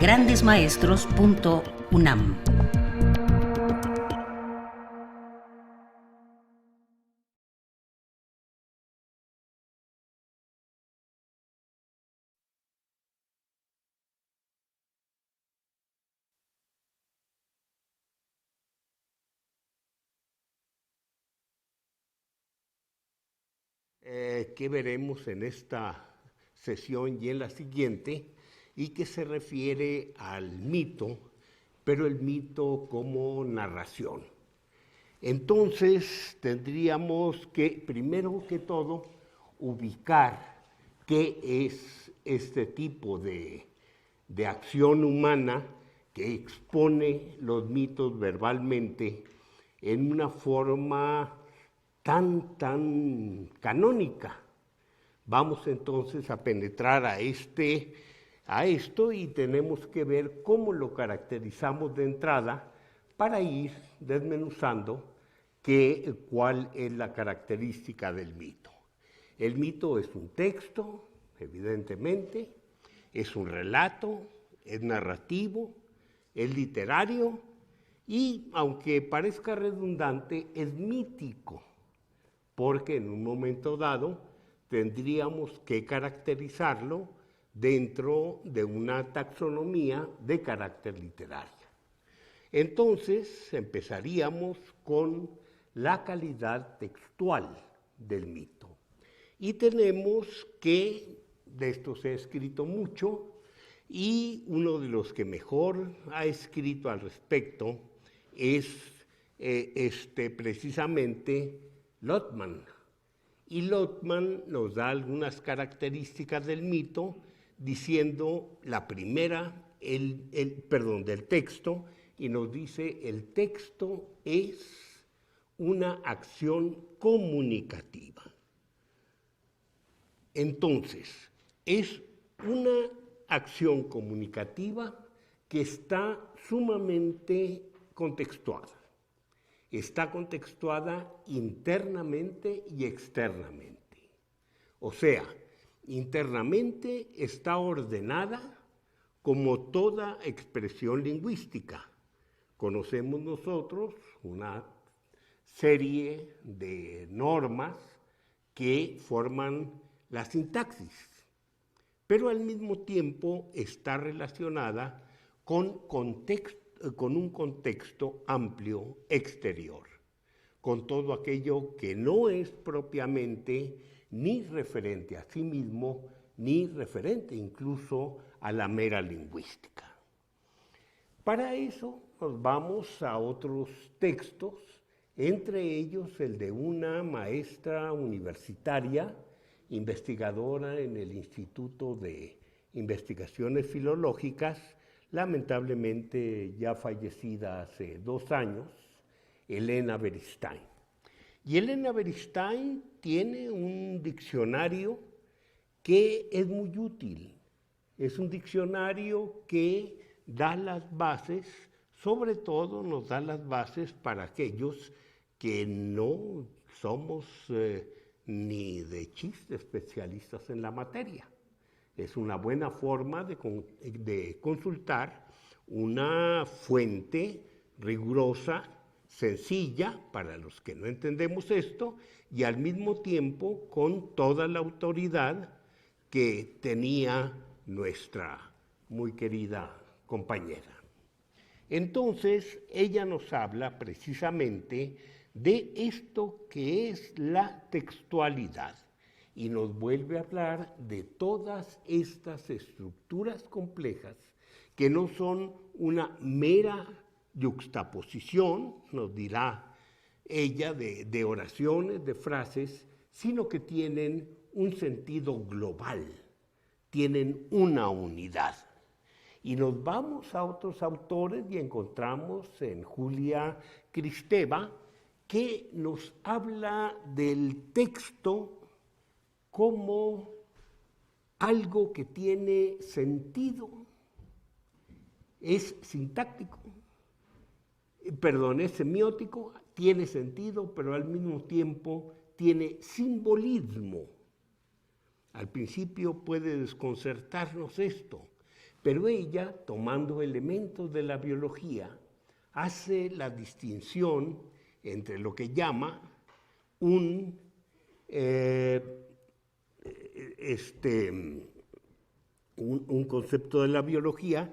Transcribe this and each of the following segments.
grandesmaestros.unam. Que veremos en esta sesión y en la siguiente, y que se refiere al mito, pero el mito como narración. Entonces tendríamos que, primero que todo, ubicar qué es este tipo de acción humana que expone los mitos verbalmente en una forma tan canónica. Vamos entonces a penetrar a esto y tenemos que ver cómo lo caracterizamos de entrada para ir desmenuzando cuál es la característica del mito. El mito es un texto, evidentemente, es un relato, es narrativo, es literario y, aunque parezca redundante, es mítico, porque en un momento dado tendríamos que caracterizarlo dentro de una taxonomía de carácter literario. Entonces empezaríamos con la calidad textual del mito. Y tenemos que, de esto se ha escrito mucho, y uno de los que mejor ha escrito al respecto es precisamente Lotman. Y Lotman nos da algunas características del mito, diciendo la primera, del texto, y nos dice: el texto es una acción comunicativa. Entonces, es una acción comunicativa que está sumamente contextuada. Está contextuada internamente y externamente. O sea, internamente está ordenada como toda expresión lingüística. Conocemos nosotros una serie de normas que forman la sintaxis, pero al mismo tiempo está relacionada con un contexto amplio exterior, con todo aquello que no es propiamente ni referente a sí mismo, ni referente incluso a la mera lingüística. Para eso nos vamos a otros textos, entre ellos el de una maestra universitaria, investigadora en el Instituto de Investigaciones Filológicas, lamentablemente ya fallecida hace 2 años, Elena Beristain. Y Elena Beristain tiene un diccionario que es muy útil. Es un diccionario que da las bases, sobre todo nos da las bases para aquellos que no somos ni de chiste especialistas en la materia. Es una buena forma de consultar una fuente rigurosa, sencilla para los que no entendemos esto, y al mismo tiempo con toda la autoridad que tenía nuestra muy querida compañera. Entonces, ella nos habla precisamente de esto que es la textualidad y nos vuelve a hablar de todas estas estructuras complejas que no son una mera yuxtaposición, nos dirá ella, de oraciones, de frases, sino que tienen un sentido global, tienen una unidad. Y nos vamos a otros autores y encontramos en Julia Kristeva que nos habla del texto como algo que tiene sentido, es sintáctico, es semiótico, tiene sentido, pero al mismo tiempo tiene simbolismo. Al principio puede desconcertarnos esto, Pero ella, tomando elementos de la biología, hace la distinción entre lo que llama un concepto de la biología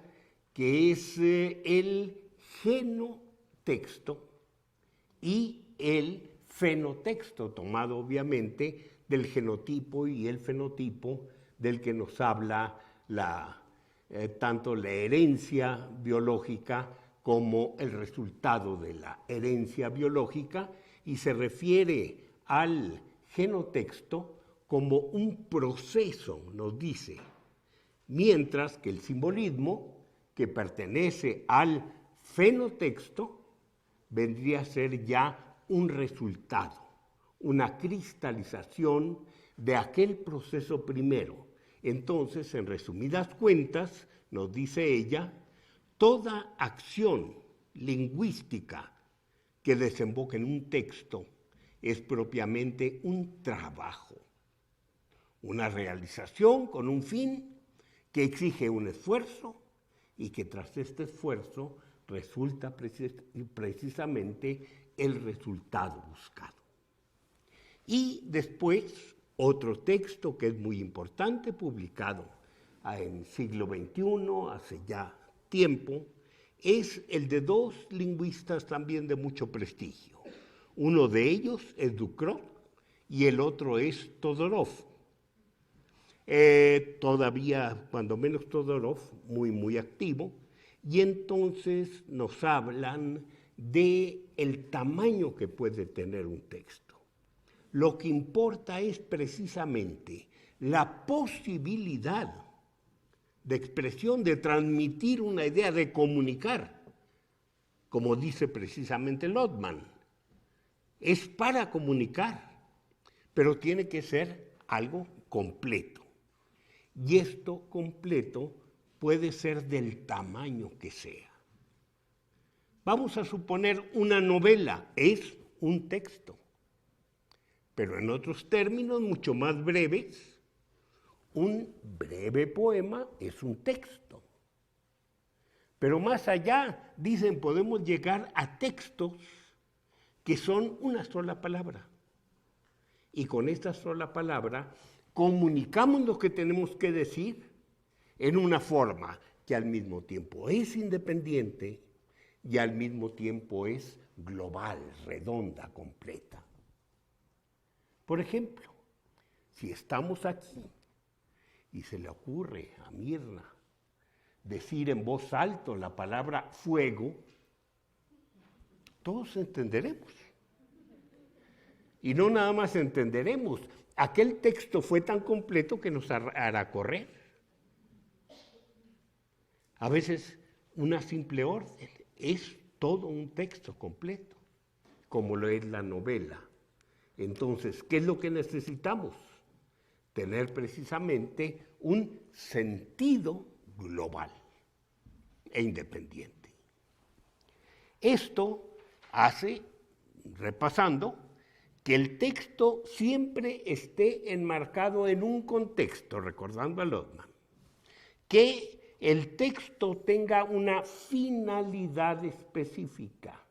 que es el genotexto y el fenotexto, tomado obviamente del genotipo y el fenotipo del que nos habla tanto la herencia biológica como el resultado de la herencia biológica, y se refiere al genotexto como un proceso, nos dice, mientras que el simbolismo, que pertenece al fenotexto, vendría a ser ya un resultado, una cristalización de aquel proceso primero. Entonces, en resumidas cuentas, nos dice ella, toda acción lingüística que desemboca en un texto es propiamente un trabajo, una realización con un fin que exige un esfuerzo y que tras este esfuerzo resulta precisamente el resultado buscado. Y después, otro texto que es muy importante, publicado en siglo XXI, hace ya tiempo, es el de dos lingüistas también de mucho prestigio. Uno de ellos es Ducrot y el otro es Todorov. Todavía, cuando menos Todorov, muy activo, y entonces nos hablan del tamaño que puede tener un texto. Lo que importa es precisamente la posibilidad de expresión, de transmitir una idea, de comunicar, como dice precisamente Lotman. Es para comunicar, pero tiene que ser algo completo. Y esto completo puede ser del tamaño que sea. Vamos a suponer una novela, es un texto, pero en otros términos mucho más breves, un breve poema es un texto. Pero más allá, dicen, podemos llegar a textos que son una sola palabra. Y con esta sola palabra comunicamos lo que tenemos que decir en una forma que al mismo tiempo es independiente y al mismo tiempo es global, redonda, completa. Por ejemplo, si estamos aquí y se le ocurre a Mirna decir en voz alta la palabra fuego, todos entenderemos. Y no nada más entenderemos, aquel texto fue tan completo que nos hará correr. A veces una simple orden es todo un texto completo, como lo es la novela. Entonces, ¿qué es lo que necesitamos? Tener precisamente un sentido global e independiente. Esto hace, repasando, que el texto siempre esté enmarcado en un contexto, recordando a Lotman, que el texto tenga una finalidad específica.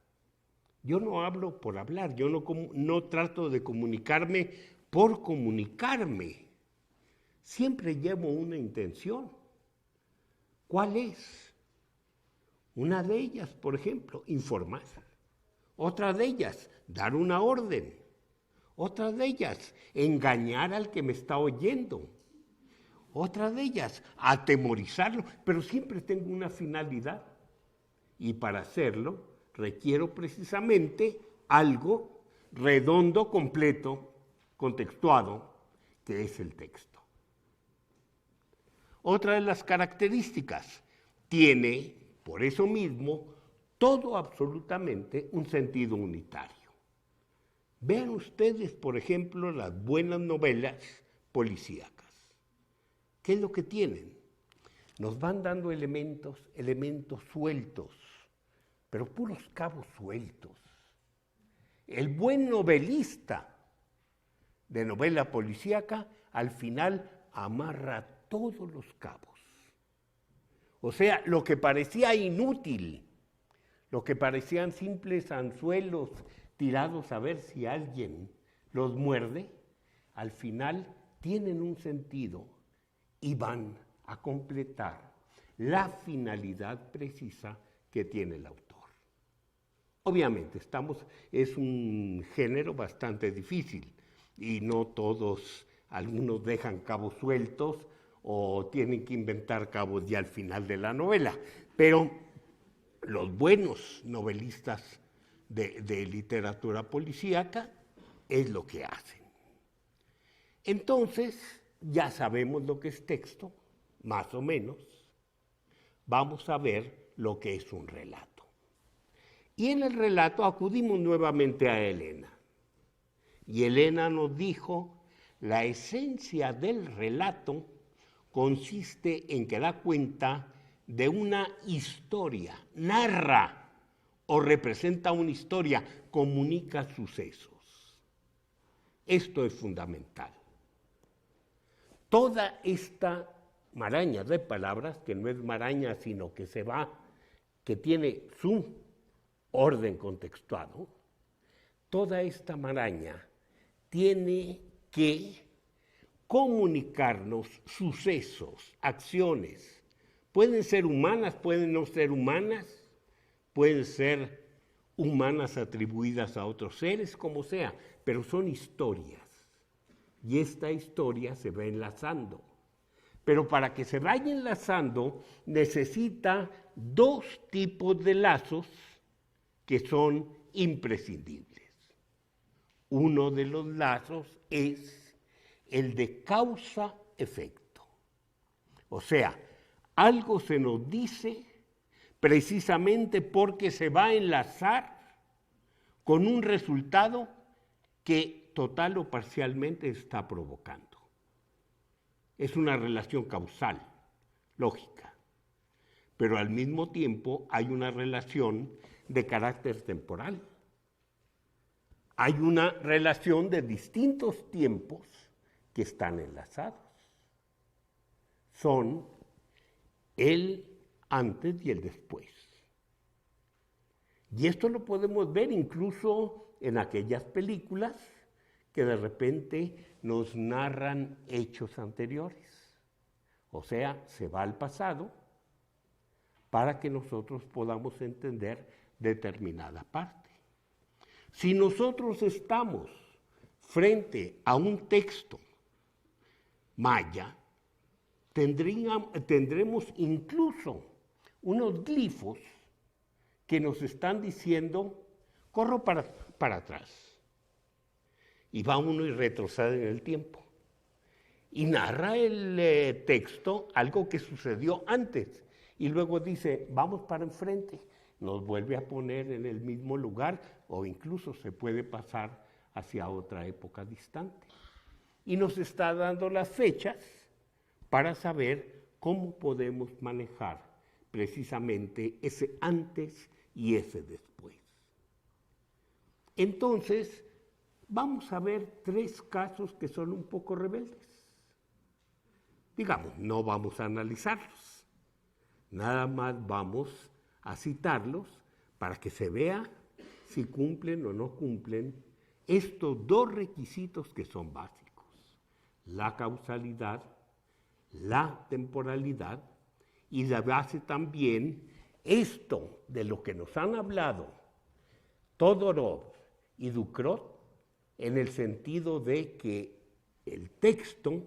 Yo no hablo por hablar, yo no trato de comunicarme por comunicarme. Siempre llevo una intención. ¿Cuál es? Una de ellas, por ejemplo, informar. Otra de ellas, dar una orden. Otra de ellas, engañar al que me está oyendo. Otra de ellas, atemorizarlo, pero siempre tengo una finalidad. Y para hacerlo, requiero precisamente algo redondo, completo, contextuado, que es el texto. Otra de las características, tiene, por eso mismo, todo absolutamente un sentido unitario. Vean ustedes, por ejemplo, las buenas novelas policíacas. ¿Qué es lo que tienen? Nos van dando elementos sueltos, pero puros cabos sueltos. El buen novelista de novela policíaca al final amarra todos los cabos. O sea, lo que parecía inútil, lo que parecían simples anzuelos tirados a ver si alguien los muerde, al final tienen un sentido y van a completar la finalidad precisa que tiene el autor. Obviamente, es un género bastante difícil y no todos, algunos dejan cabos sueltos o tienen que inventar cabos ya al final de la novela, pero los buenos novelistas de literatura policíaca es lo que hacen. Entonces, ya sabemos lo que es texto, más o menos. Vamos a ver lo que es un relato. Y en el relato acudimos nuevamente a Elena. Y Elena nos dijo, la esencia del relato consiste en que da cuenta de una historia, narra o representa una historia, comunica sucesos. Esto es fundamental. Toda esta maraña de palabras, que no es maraña, sino que que tiene su orden contextuado, toda esta maraña tiene que comunicarnos sucesos, acciones. Pueden ser humanas, pueden no ser humanas, pueden ser humanas atribuidas a otros seres, como sea, pero son historias. Y esta historia se va enlazando. Pero para que se vaya enlazando, necesita dos tipos de lazos que son imprescindibles. Uno de los lazos es el de causa-efecto. O sea, algo se nos dice precisamente porque se va a enlazar con un resultado que total o parcialmente está provocando. Es una relación causal, lógica, pero al mismo tiempo hay una relación de carácter temporal. Hay una relación de distintos tiempos que están enlazados. Son el antes y el después. Y esto lo podemos ver incluso en aquellas películas que de repente nos narran hechos anteriores. O sea, se va al pasado para que nosotros podamos entender determinada parte. Si nosotros estamos frente a un texto maya, tendremos incluso unos glifos que nos están diciendo, corro para atrás. Y va uno y retrocede en el tiempo. Y narra el texto algo que sucedió antes. Y luego dice, vamos para enfrente. Nos vuelve a poner en el mismo lugar o incluso se puede pasar hacia otra época distante. Y nos está dando las fechas para saber cómo podemos manejar precisamente ese antes y ese después. Entonces, vamos a ver 3 casos que son un poco rebeldes. Digamos, no vamos a analizarlos, nada más vamos a citarlos para que se vea si cumplen o no cumplen estos 2 requisitos que son básicos: la causalidad, la temporalidad, y la base también esto de lo que nos han hablado Todorov y Ducrot, en el sentido de que el texto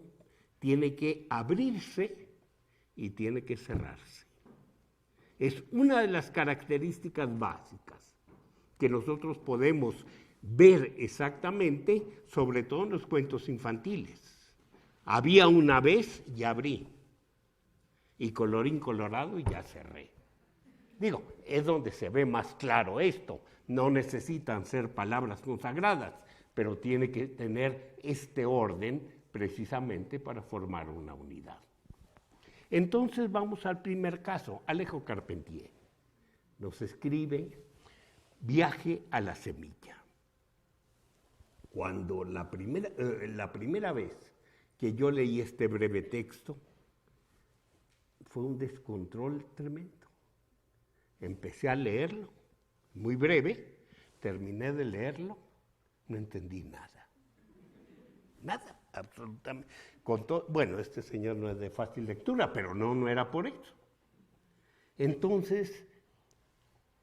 tiene que abrirse y tiene que cerrarse. Es una de las características básicas que nosotros podemos ver exactamente, sobre todo en los cuentos infantiles. Había una vez y abrí, y colorín colorado y ya cerré. Digo, es donde se ve más claro esto. No necesitan ser palabras consagradas, pero tiene que tener este orden precisamente para formar una unidad. Entonces vamos al primer caso. Alejo Carpentier nos escribe Viaje a la semilla. Cuando la primera vez que yo leí este breve texto, fue un descontrol tremendo. Empecé a leerlo, muy breve, terminé de leerlo, no entendí nada. Nada, absolutamente. Bueno, este señor no es de fácil lectura, pero no era por eso. Entonces,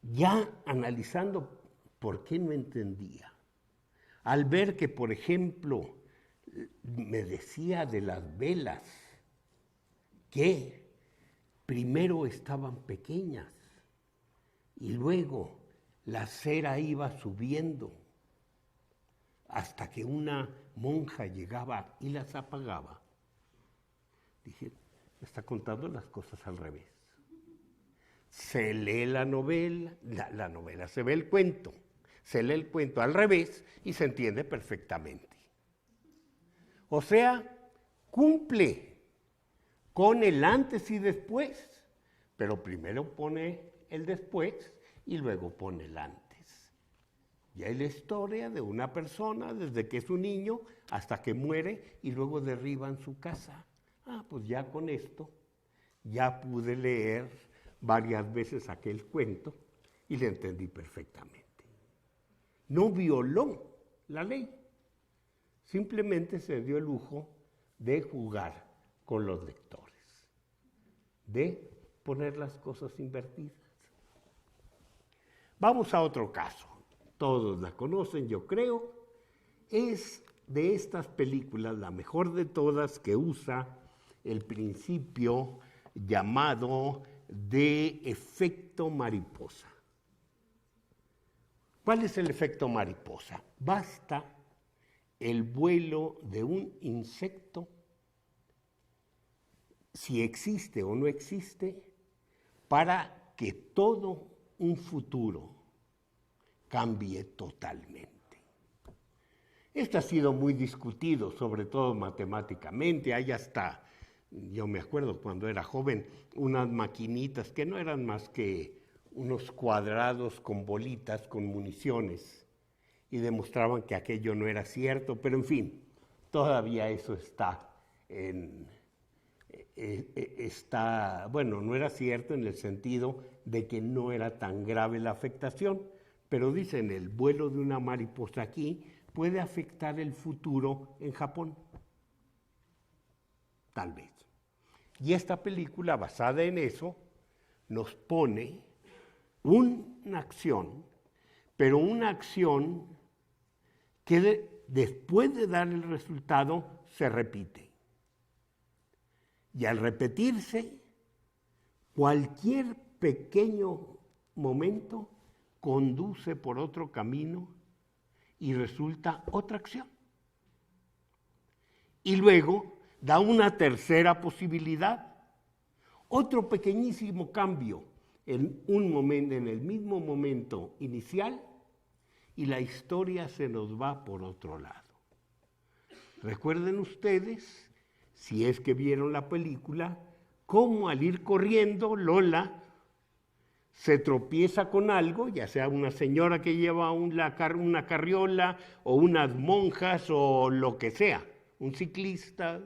ya analizando por qué no entendía, al ver que, por ejemplo, me decía de las velas que primero estaban pequeñas y luego la cera iba subiendo hasta que una monja llegaba y las apagaba. Dije, me está contando las cosas al revés. Se lee la novela, se ve el cuento, se lee el cuento al revés y se entiende perfectamente. O sea, cumple con el antes y después, pero primero pone el después y luego pone el antes. Y hay la historia de una persona desde que es un niño hasta que muere y luego derriban su casa. Pues ya con esto ya pude leer varias veces aquel cuento y le entendí perfectamente. No violó la ley, simplemente se dio el lujo de jugar con los lectores, de poner las cosas invertidas. Vamos a otro caso, todos la conocen, yo creo, es de estas películas la mejor de todas que usa el principio llamado de efecto mariposa. ¿Cuál es el efecto mariposa? Basta el vuelo de un insecto, si existe o no existe, para que todo un futuro cambie totalmente. Esto ha sido muy discutido, sobre todo matemáticamente. Hay hasta, yo me acuerdo cuando era joven, unas maquinitas que no eran más que unos cuadrados con bolitas, con municiones, y demostraban que aquello no era cierto, pero en fin, todavía eso bueno, no era cierto en el sentido de que no era tan grave la afectación, pero dicen, el vuelo de una mariposa aquí puede afectar el futuro en Japón. Tal vez. Y esta película, basada en eso, nos pone una acción, pero una acción que después de dar el resultado se repite. Y al repetirse, cualquier pequeño momento conduce por otro camino y resulta otra acción. Y luego da una tercera posibilidad, otro pequeñísimo cambio en el mismo momento inicial, y la historia se nos va por otro lado. Recuerden ustedes, si es que vieron la película, cómo al ir corriendo Lola se tropieza con algo, ya sea una señora que lleva una carriola o unas monjas o lo que sea, un ciclista,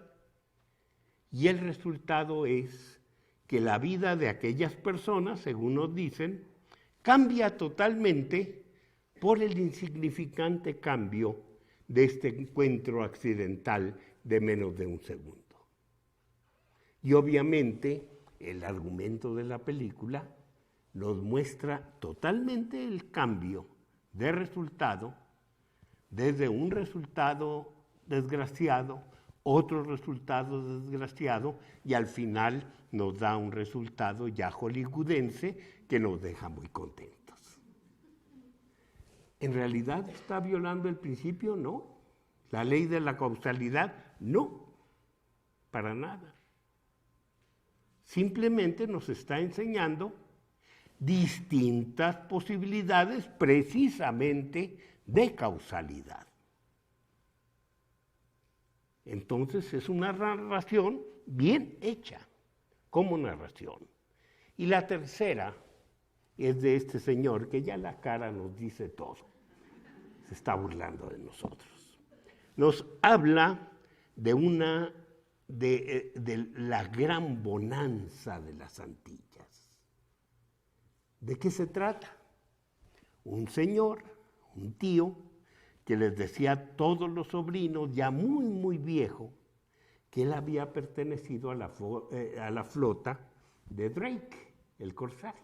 y el resultado es que la vida de aquellas personas, según nos dicen, cambia totalmente por el insignificante cambio de este encuentro accidental de menos de un segundo. Y obviamente el argumento de la película nos muestra totalmente el cambio de resultado, desde un resultado desgraciado, otro resultado desgraciado, y al final nos da un resultado ya hollywoodense que nos deja muy contentos. ¿En realidad está violando el principio? No. ¿La ley de la causalidad? No, para nada. Simplemente nos está enseñando distintas posibilidades precisamente de causalidad. Entonces es una narración bien hecha como narración. Y la tercera es de este señor que ya la cara nos dice todo. Se está burlando de nosotros. Nos habla de de la gran bonanza de las Antillas. ¿De qué se trata? Un señor, un tío, que les decía a todos los sobrinos, ya muy, muy viejo, que él había pertenecido a la flota de Drake, el corsario.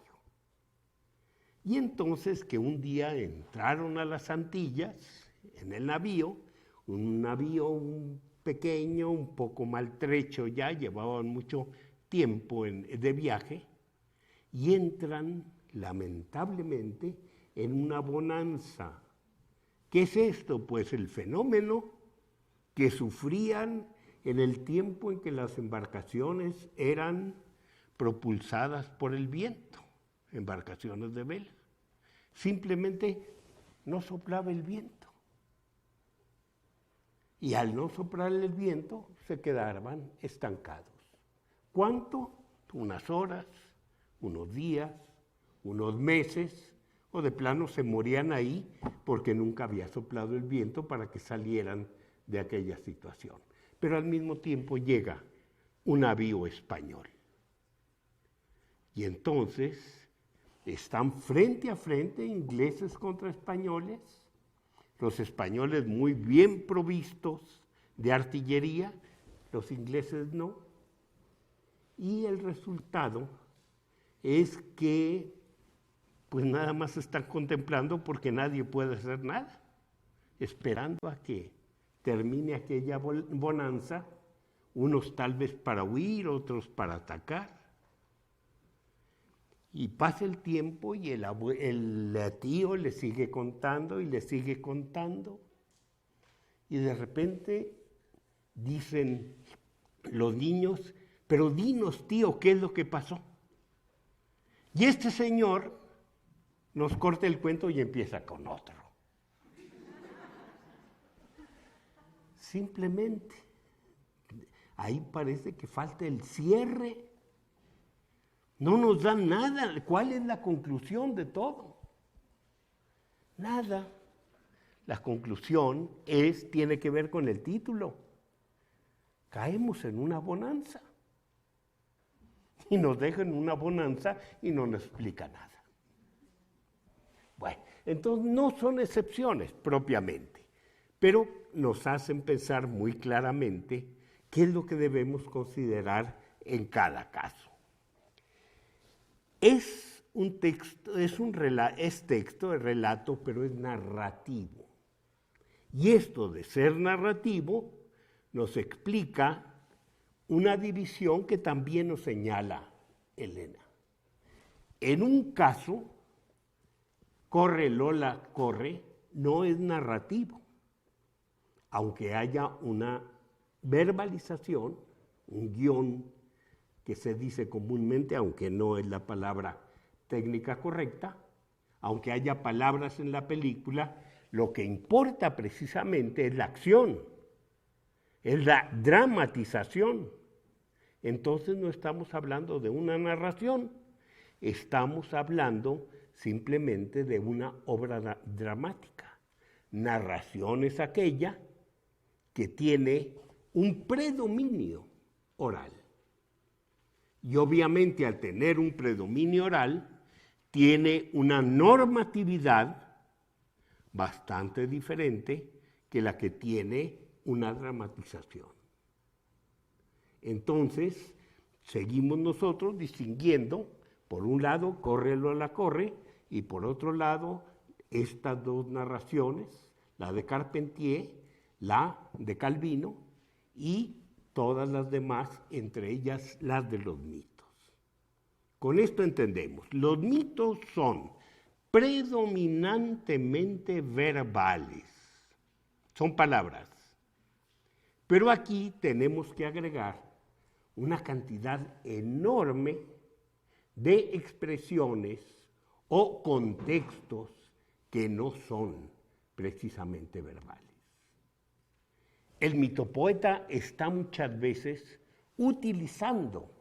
Y entonces que un día entraron a las Antillas en el navío, un navío pequeño, un poco maltrecho ya, llevaban mucho tiempo de viaje, y entran lamentablemente en una bonanza. ¿Qué es esto? Pues el fenómeno que sufrían en el tiempo en que las embarcaciones eran propulsadas por el viento, embarcaciones de vela. Simplemente no soplaba el viento. Y al no soplar el viento, se quedaban estancados. ¿Cuánto? Unas horas, unos días, unos meses, o de plano se morían ahí porque nunca había soplado el viento para que salieran de aquella situación. Pero al mismo tiempo llega un navío español. Y entonces están frente a frente ingleses contra españoles, los españoles muy bien provistos de artillería, los ingleses no. Y el resultado es que pues nada más están contemplando porque nadie puede hacer nada, esperando a que termine aquella bonanza, unos tal vez para huir, otros para atacar. Y pasa el tiempo y el tío le sigue contando y le sigue contando. Y de repente dicen los niños, pero dinos, tío, ¿qué es lo que pasó? Y este señor nos corta el cuento y empieza con otro. Simplemente, ahí parece que falta el cierre. No nos dan nada. ¿Cuál es la conclusión de todo? Nada. La conclusión tiene que ver con el título. Caemos en una bonanza. Y nos dejan una bonanza y no nos explica nada. Bueno, entonces no son excepciones propiamente, pero nos hacen pensar muy claramente qué es lo que debemos considerar en cada caso. Es texto, es relato, pero es narrativo. Y esto de ser narrativo nos explica una división que también nos señala Elena. En un caso, corre Lola, corre, no es narrativo, aunque haya una verbalización, un guión que se dice comúnmente, aunque no es la palabra técnica correcta, aunque haya palabras en la película, lo que importa precisamente es la acción, es la dramatización. Entonces no estamos hablando de una narración, estamos hablando simplemente de una obra dramática. Narración es aquella que tiene un predominio oral. Y obviamente al tener un predominio oral, tiene una normatividad bastante diferente que la que tiene una dramatización. Entonces, seguimos nosotros distinguiendo, por un lado, corre Lola, corre, y por otro lado, estas dos narraciones, la de Carpentier, la de Calvino, y todas las demás, entre ellas las de los mitos. Con esto entendemos, los mitos son predominantemente verbales, son palabras, pero aquí tenemos que agregar una cantidad enorme de expresiones o contextos que no son precisamente verbales. El mitopoeta está muchas veces utilizando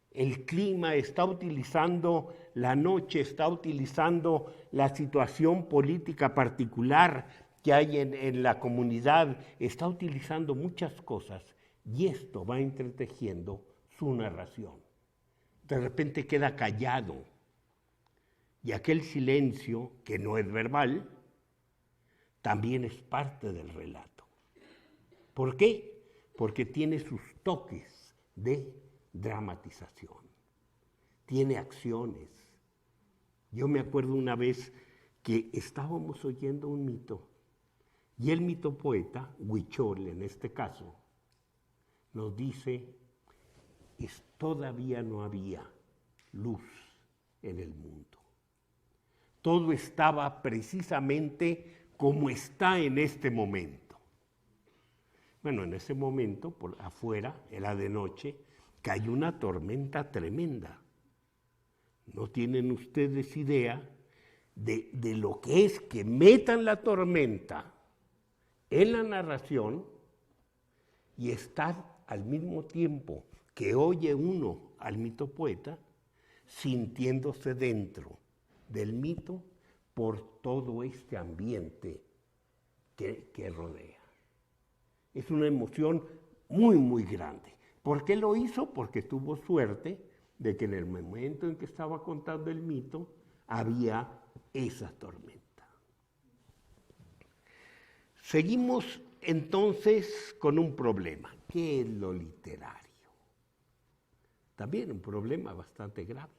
el clima, está utilizando la noche, está utilizando la situación política particular que hay en la comunidad, está utilizando muchas cosas y esto va entretejiendo su narración. De repente queda callado, y aquel silencio, que no es verbal, también es parte del relato. ¿Por qué? Porque tiene sus toques de dramatización, tiene acciones. Yo me acuerdo una vez que estábamos oyendo un mito, y el mitopoeta, Huichol en este caso, nos dice, todavía no había luz en el mundo. Todo estaba precisamente como está en este momento. Bueno, en ese momento, por afuera, era de noche, cayó una tormenta tremenda. No tienen ustedes idea de lo que es que metan la tormenta en la narración y estar al mismo tiempo que oye uno al mitopoeta, sintiéndose dentro del mito por todo este ambiente que rodea. Es una emoción muy, muy grande. ¿Por qué lo hizo? Porque tuvo suerte de que en el momento en que estaba contando el mito había esa tormenta. Seguimos entonces con un problema. ¿Qué es lo literario? También un problema bastante grave.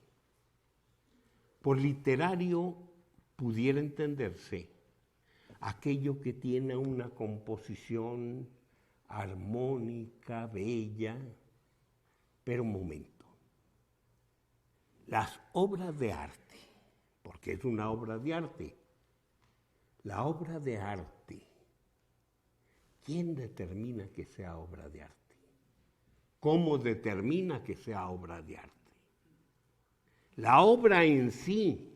Por literario pudiera entenderse aquello que tiene una composición armónica, bella, pero un momento. Las obras de arte, porque es una obra de arte, la obra de arte, ¿quién determina que sea obra de arte? ¿Cómo determina que sea obra de arte? La obra en sí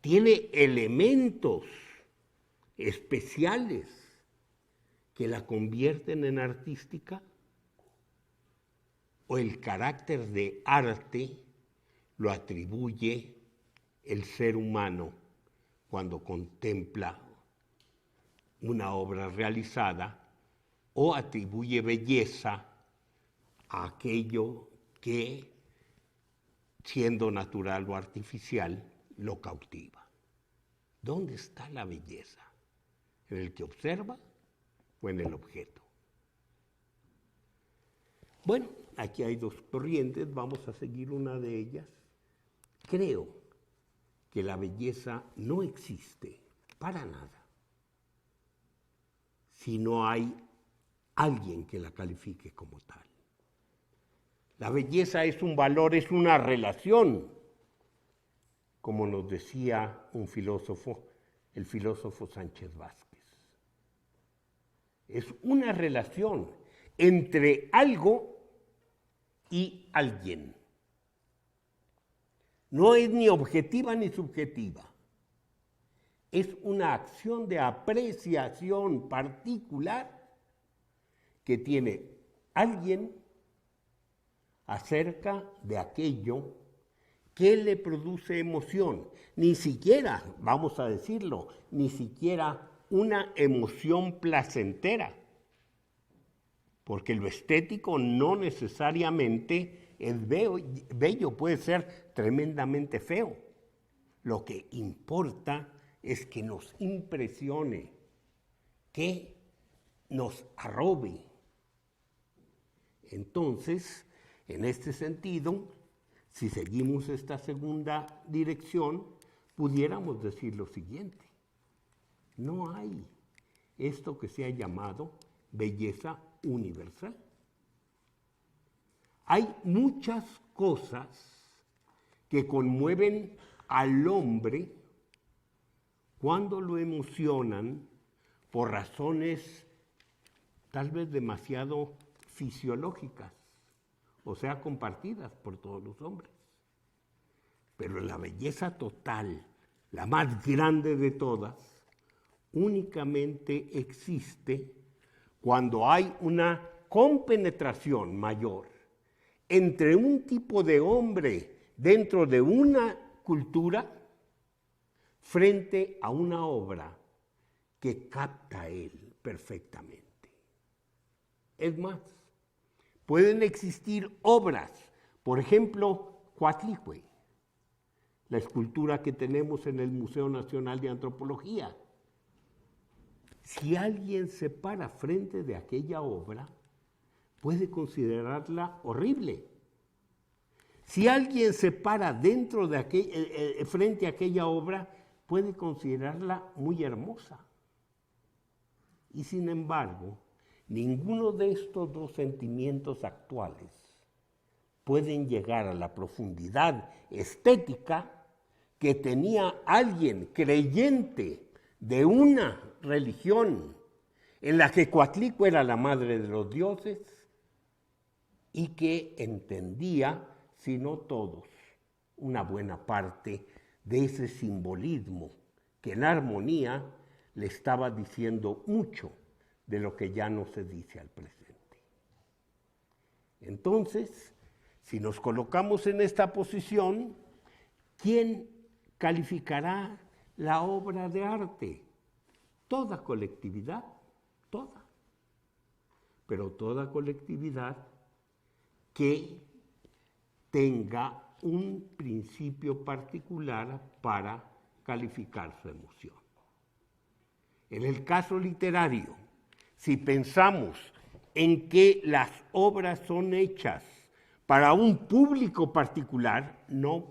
tiene elementos especiales que la convierten en artística, o el carácter de arte lo atribuye el ser humano cuando contempla una obra realizada, o atribuye belleza a aquello que, siendo natural o artificial, lo cautiva. ¿Dónde está la belleza? ¿En el que observa o en el objeto? Bueno, aquí hay dos corrientes, vamos a seguir una de ellas. Creo que la belleza no existe para nada si no hay alguien que la califique como tal. La belleza es un valor, es una relación, como nos decía un filósofo, el filósofo Sánchez Vázquez. Es una relación entre algo y alguien. No es ni objetiva ni subjetiva. Es una acción de apreciación particular que tiene alguien acerca de aquello que le produce emoción. Ni siquiera, vamos a decirlo, ni siquiera una emoción placentera, porque lo estético no necesariamente es bello, puede ser tremendamente feo. Lo que importa es que nos impresione, que nos arrobe. Entonces, en este sentido, si seguimos esta segunda dirección, pudiéramos decir lo siguiente: no hay esto que se ha llamado belleza universal. Hay muchas cosas que conmueven al hombre cuando lo emocionan por razones tal vez demasiado fisiológicas, o sea, compartidas por todos los hombres. Pero la belleza total, la más grande de todas, únicamente existe cuando hay una compenetración mayor entre un tipo de hombre dentro de una cultura frente a una obra que capta él perfectamente. Es más, pueden existir obras, por ejemplo, Coatlicue, la escultura que tenemos en el Museo Nacional de Antropología. Si alguien se para frente de aquella obra, puede considerarla horrible. Si alguien se para frente a aquella obra, puede considerarla muy hermosa. Y sin embargo, ninguno de estos dos sentimientos actuales pueden llegar a la profundidad estética que tenía alguien creyente de una religión en la que Coatlicue era la madre de los dioses y que entendía, si no todos, una buena parte de ese simbolismo que en armonía le estaba diciendo mucho de lo que ya no se dice al presente. Entonces, si nos colocamos en esta posición, ¿quién calificará la obra de arte? Toda colectividad, toda. Pero toda colectividad que tenga un principio particular para calificar su emoción. En el caso literario, si pensamos en que las obras son hechas para un público particular, no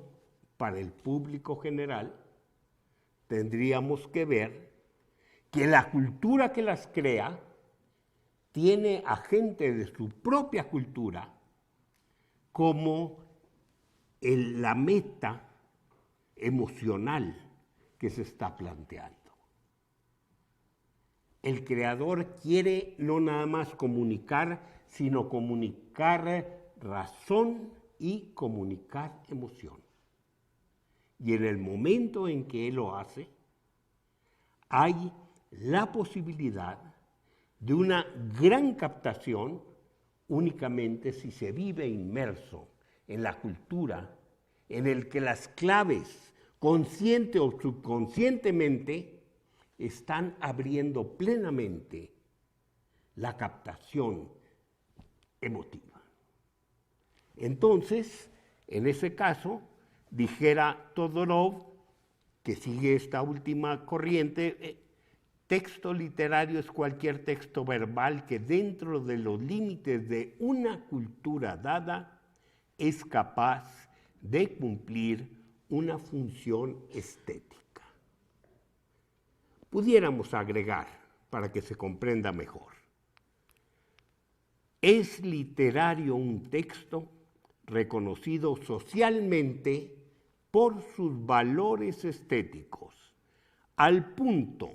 para el público general, tendríamos que ver que la cultura que las crea tiene a gente de su propia cultura como la meta emocional que se está planteando. El creador quiere no nada más comunicar, sino comunicar razón y comunicar emoción. Y en el momento en que él lo hace, hay la posibilidad de una gran captación únicamente si se vive inmerso en la cultura, en el que las claves, consciente o subconscientemente, están abriendo plenamente la captación emotiva. Entonces, en ese caso, dijera Todorov, que sigue esta última corriente, texto literario es cualquier texto verbal que dentro de los límites de una cultura dada es capaz de cumplir una función estética. Pudiéramos agregar, para que se comprenda mejor, es literario un texto reconocido socialmente por sus valores estéticos, al punto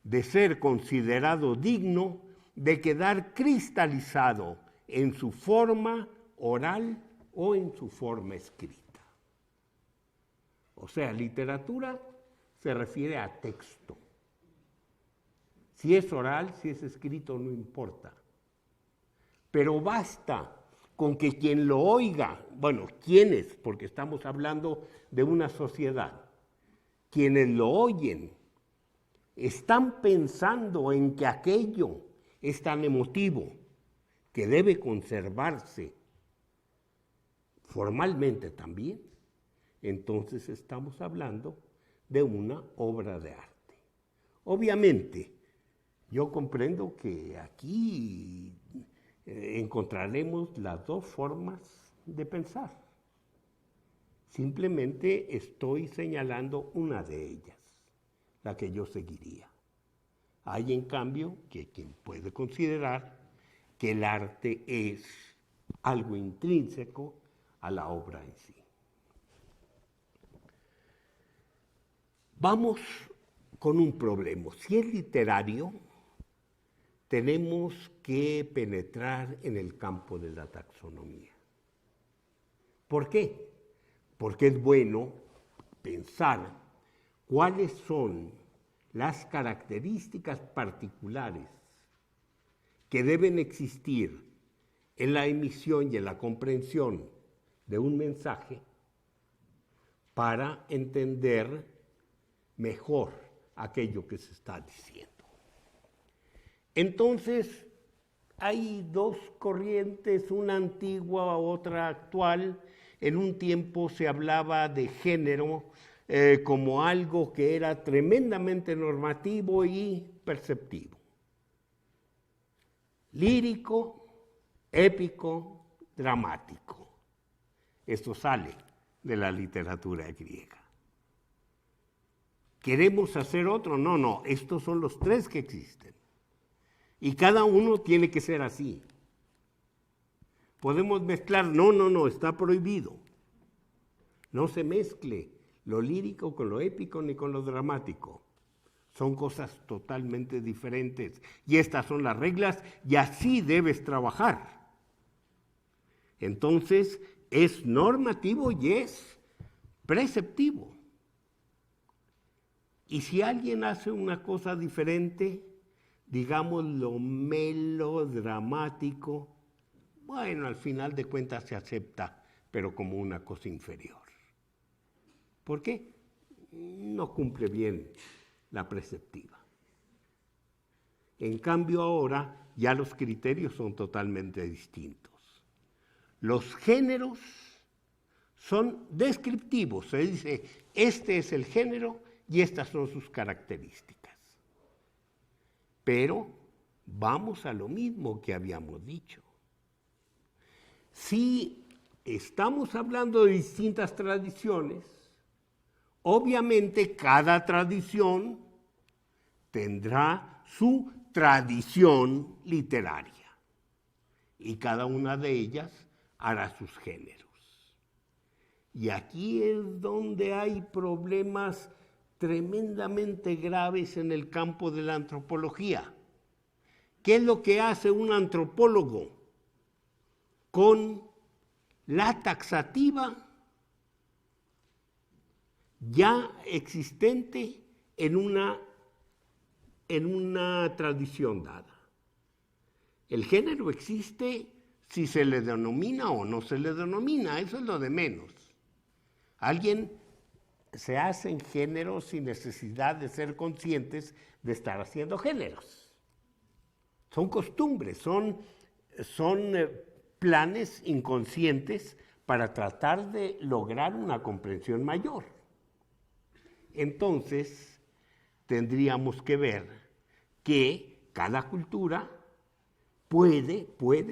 de ser considerado digno de quedar cristalizado en su forma oral o en su forma escrita. O sea, literatura se refiere a texto. Si es oral, si es escrito, no importa. Pero basta con que quien lo oiga, bueno, ¿quiénes? Porque estamos hablando de una sociedad. Quienes lo oyen están pensando en que aquello es tan emotivo que debe conservarse formalmente también. Entonces estamos hablando de una obra de arte. Obviamente, yo comprendo que aquí encontraremos las dos formas de pensar. Simplemente estoy señalando una de ellas, la que yo seguiría. Hay, en cambio, quien puede considerar que el arte es algo intrínseco a la obra en sí. Vamos con un problema. Si es literario, tenemos que penetrar en el campo de la taxonomía. ¿Por qué? Porque es bueno pensar cuáles son las características particulares que deben existir en la emisión y en la comprensión de un mensaje para entender mejor aquello que se está diciendo. Entonces, hay dos corrientes, una antigua, otra actual. En un tiempo se hablaba de género como algo que era tremendamente normativo y perceptivo. Lírico, épico, dramático. Esto sale de la literatura griega. ¿Queremos hacer otro? No, estos son los tres que existen. Y cada uno tiene que ser así. Podemos mezclar, no, está prohibido. No se mezcle lo lírico con lo épico ni con lo dramático. Son cosas totalmente diferentes. Y estas son las reglas y así debes trabajar. Entonces, es normativo y es preceptivo. Y si alguien hace una cosa diferente, digamos lo melodramático, bueno, al final de cuentas se acepta, pero como una cosa inferior. ¿Por qué? No cumple bien la preceptiva. En cambio ahora ya los criterios son totalmente distintos. Los géneros son descriptivos, se dice, este es el género y estas son sus características. Pero vamos a lo mismo que habíamos dicho. Si estamos hablando de distintas tradiciones, obviamente cada tradición tendrá su tradición literaria y cada una de ellas hará sus géneros. Y aquí es donde hay problemas tremendamente graves en el campo de la antropología. ¿Qué es lo que hace un antropólogo con la taxativa ya existente en una tradición dada? El género existe si se le denomina o no se le denomina, eso es lo de menos. Alguien se hace en géneros sin necesidad de ser conscientes de estar haciendo géneros. Son costumbres, son planes inconscientes para tratar de lograr una comprensión mayor. Entonces, tendríamos que ver que cada cultura puede,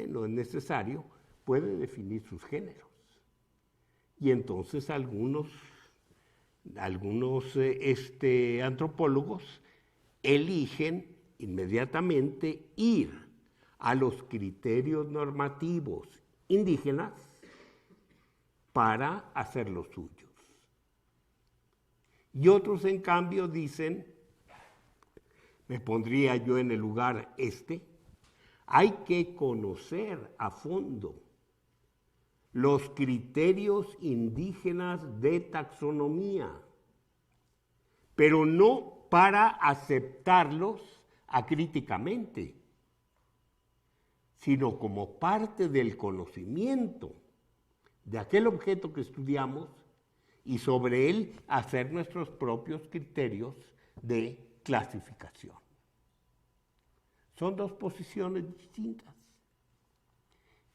no es necesario, puede definir sus géneros. Y entonces algunos antropólogos eligen inmediatamente ir a los criterios normativos indígenas para hacer los suyos. Y otros, en cambio, dicen, me pondría yo en el lugar hay que conocer a fondo los criterios indígenas de taxonomía, pero no para aceptarlos acríticamente, sino como parte del conocimiento de aquel objeto que estudiamos y sobre él hacer nuestros propios criterios de clasificación. Son dos posiciones distintas.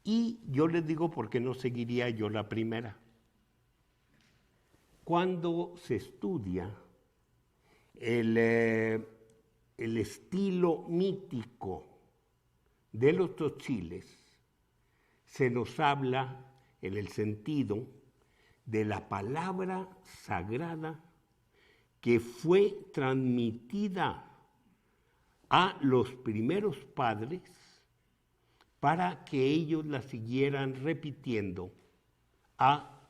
Y yo les digo por qué no seguiría yo la primera. Cuando se estudia el estilo mítico de los tzotzíles, se nos habla en el sentido de la palabra sagrada que fue transmitida a los primeros padres para que ellos la siguieran repitiendo a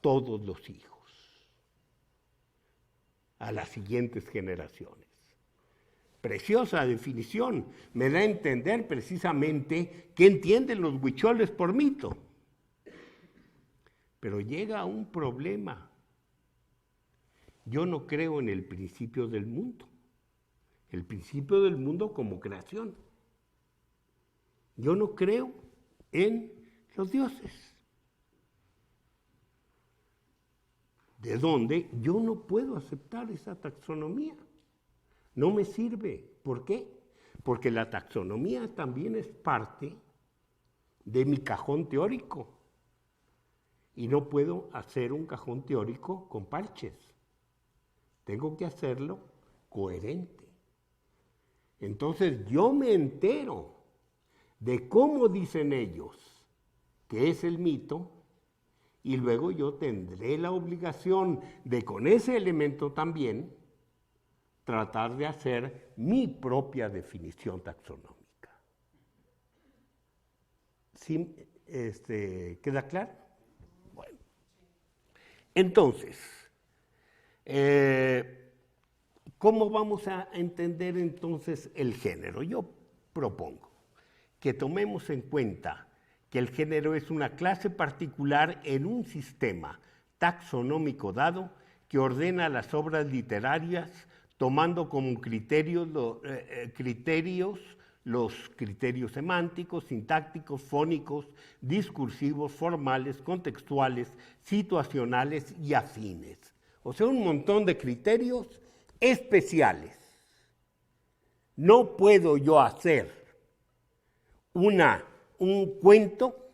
todos los hijos, a las siguientes generaciones. Preciosa definición, me da a entender precisamente qué entienden los huicholes por mito. Pero llega un problema. Yo no creo en el principio del mundo, el principio del mundo como creación. Yo no creo en los dioses. ¿De dónde? Yo no puedo aceptar esa taxonomía. No me sirve. ¿Por qué? porque la taxonomía también es parte de mi cajón teórico. Y no puedo hacer un cajón teórico con parches. Tengo que hacerlo coherente. Entonces yo me entero de cómo dicen ellos que es el mito, y luego yo tendré la obligación de, con ese elemento también, tratar de hacer mi propia definición taxonómica. ¿Sí? ¿Queda claro? Bueno. Entonces, ¿cómo vamos a entender entonces el género? Yo propongo que tomemos en cuenta que el género es una clase particular en un sistema taxonómico dado que ordena las obras literarias tomando como criterios los criterios semánticos, sintácticos, fónicos, discursivos, formales, contextuales, situacionales y afines. O sea, un montón de criterios especiales. No puedo yo hacer un cuento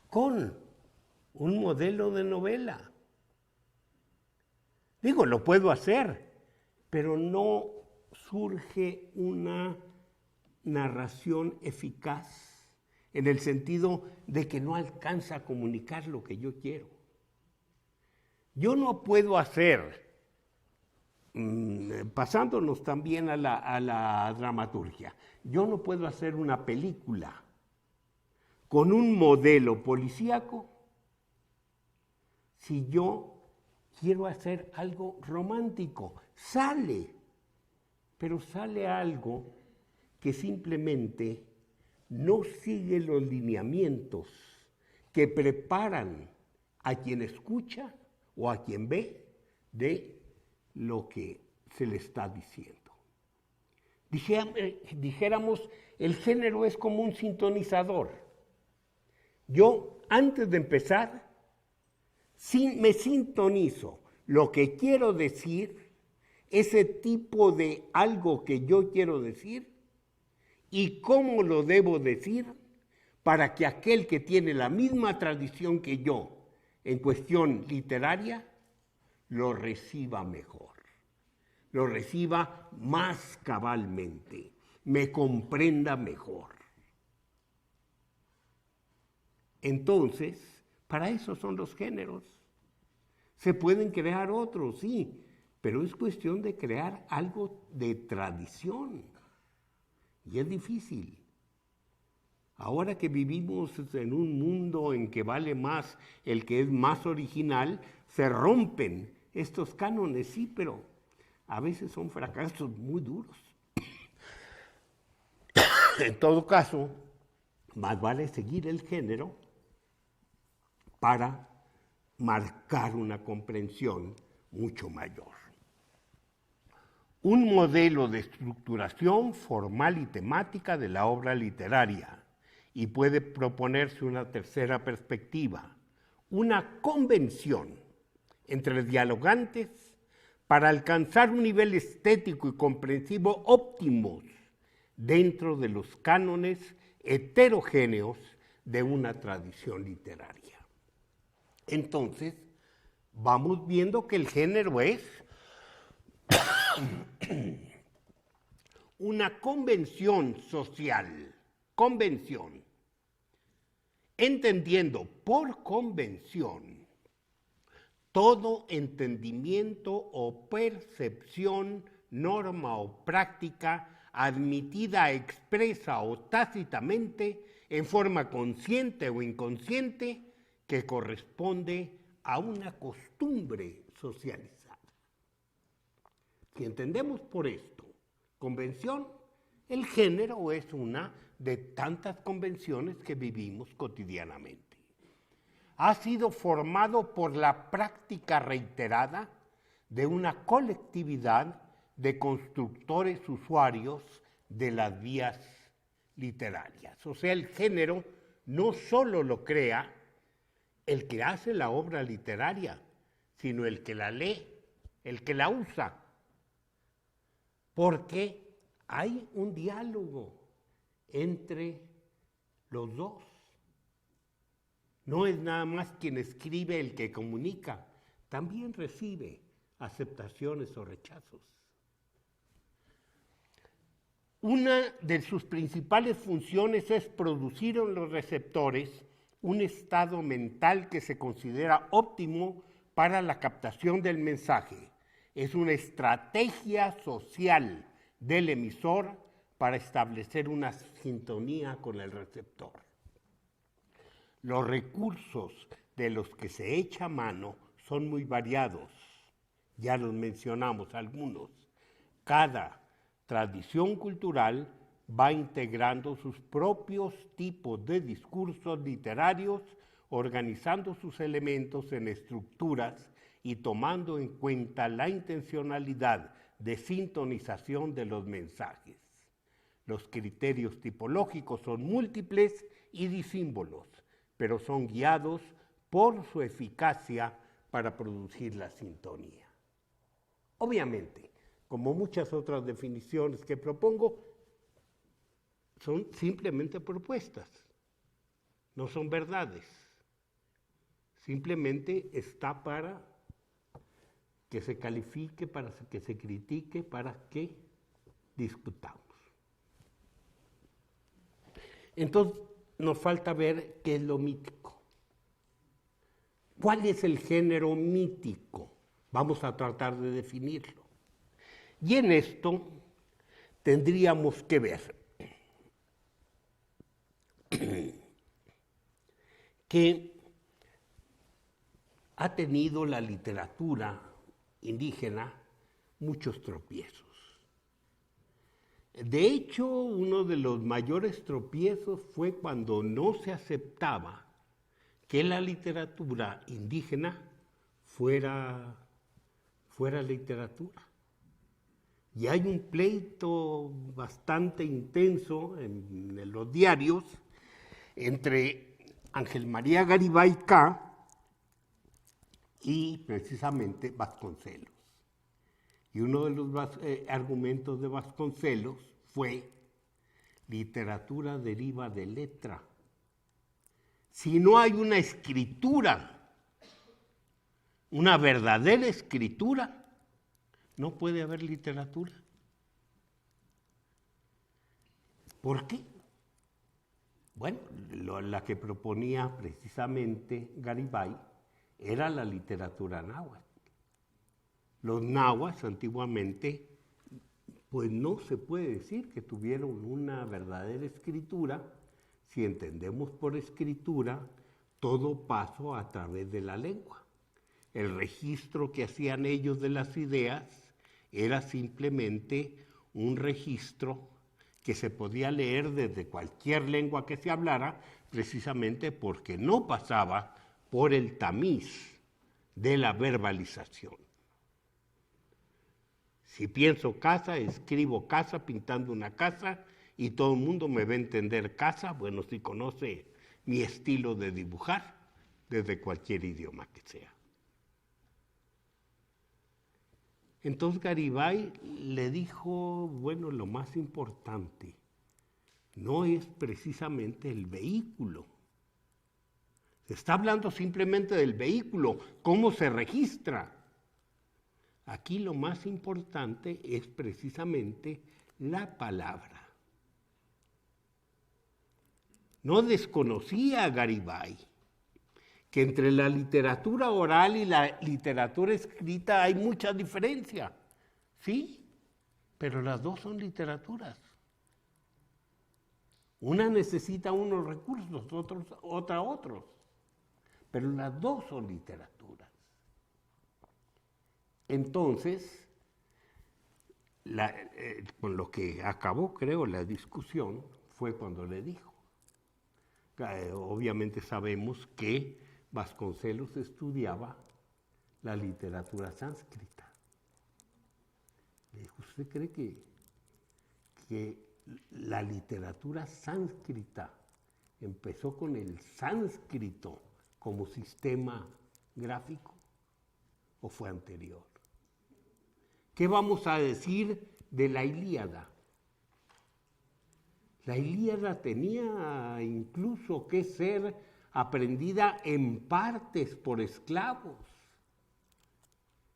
con un modelo de novela. Digo, lo puedo hacer, pero no surge una narración eficaz en el sentido de que no alcanza a comunicar lo que yo quiero. Yo no puedo hacer, pasándonos también a la dramaturgia, yo no puedo hacer una película con un modelo policíaco si yo quiero hacer algo romántico. Sale, pero sale algo que simplemente no sigue los lineamientos que preparan a quien escucha o a quien ve de lo que se le está diciendo. Dijéramos, el género es como un sintonizador. Yo, antes de empezar, me sintonizo lo que quiero decir, ese tipo de algo que yo quiero decir, y cómo lo debo decir para que aquel que tiene la misma tradición que yo en cuestión literaria lo reciba mejor, lo reciba más cabalmente, me comprenda mejor. Entonces, para eso son los géneros. Se pueden crear otros, sí, pero es cuestión de crear algo de tradición. Y es difícil. Ahora que vivimos en un mundo en que vale más el que es más original, se rompen estos cánones, sí, pero a veces son fracasos muy duros. En todo caso, más vale seguir el género para marcar una comprensión mucho mayor. Un modelo de estructuración formal y temática de la obra literaria, y puede proponerse una tercera perspectiva, una convención entre dialogantes para alcanzar un nivel estético y comprensivo óptimos dentro de los cánones heterogéneos de una tradición literaria. Entonces, vamos viendo que el género es una convención social, entendiendo por convención todo entendimiento o percepción, norma o práctica admitida expresa o tácitamente en forma consciente o inconsciente que corresponde a una costumbre socializada. Si entendemos por esto convención, el género es una de tantas convenciones que vivimos cotidianamente. Ha sido formado por la práctica reiterada de una colectividad de constructores usuarios de las vías literarias. O sea, el género no solo lo crea el que hace la obra literaria, sino el que la lee, el que la usa, porque hay un diálogo entre los dos. No es nada más quien escribe el que comunica, también recibe aceptaciones o rechazos. Una de sus principales funciones es producir en los receptores un estado mental que se considera óptimo para la captación del mensaje. Es una estrategia social del emisor para establecer una sintonía con el receptor. Los recursos de los que se echa mano son muy variados. Ya los mencionamos algunos. Cada tradición cultural va integrando sus propios tipos de discursos literarios, organizando sus elementos en estructuras y tomando en cuenta la intencionalidad de sintonización de los mensajes. Los criterios tipológicos son múltiples y disímbolos, pero son guiados por su eficacia para producir la sintonía. Obviamente, como muchas otras definiciones que propongo, son simplemente propuestas, no son verdades. Simplemente está para que se califique, para que se critique, para que discutamos. Entonces, nos falta ver qué es lo mítico. ¿Cuál es el género mítico? Vamos a tratar de definirlo. Y en esto tendríamos que ver que ha tenido la literatura indígena muchos tropiezos. De hecho, uno de los mayores tropiezos fue cuando no se aceptaba que la literatura indígena fuera literatura. Y hay un pleito bastante intenso en los diarios entre Ángel María Garibay Cá y precisamente Vasconcelos. Y uno de los argumentos de Vasconcelos fue: literatura deriva de letra. Si no hay una escritura, una verdadera escritura, no puede haber literatura. ¿Por qué? Bueno, la que proponía precisamente Garibay era la literatura náhuatl. Los náhuatl antiguamente, pues no se puede decir que tuvieron una verdadera escritura. Si entendemos por escritura todo paso a través de la lengua. El registro que hacían ellos de las ideas era simplemente un registro que se podía leer desde cualquier lengua que se hablara, precisamente porque no pasaba por el tamiz de la verbalización. Si pienso casa, escribo casa pintando una casa y todo el mundo me va a entender casa, bueno, si conoce mi estilo de dibujar desde cualquier idioma que sea. Entonces Garibay le dijo, bueno, lo más importante no es precisamente el vehículo. Se está hablando simplemente del vehículo, cómo se registra. Aquí lo más importante es precisamente la palabra. No desconocía a Garibay que entre la literatura oral y la literatura escrita hay mucha diferencia, ¿sí? Pero las dos son literaturas. Una necesita unos recursos, otra otros, pero las dos son literaturas. Entonces, con lo que acabó, creo, la discusión fue cuando le dijo. Obviamente sabemos que Vasconcelos estudiaba la literatura sánscrita. Le dijo, ¿usted cree que la literatura sánscrita empezó con el sánscrito como sistema gráfico o fue anterior? ¿Qué vamos a decir de la Ilíada? La Ilíada tenía incluso que ser aprendida en partes por esclavos.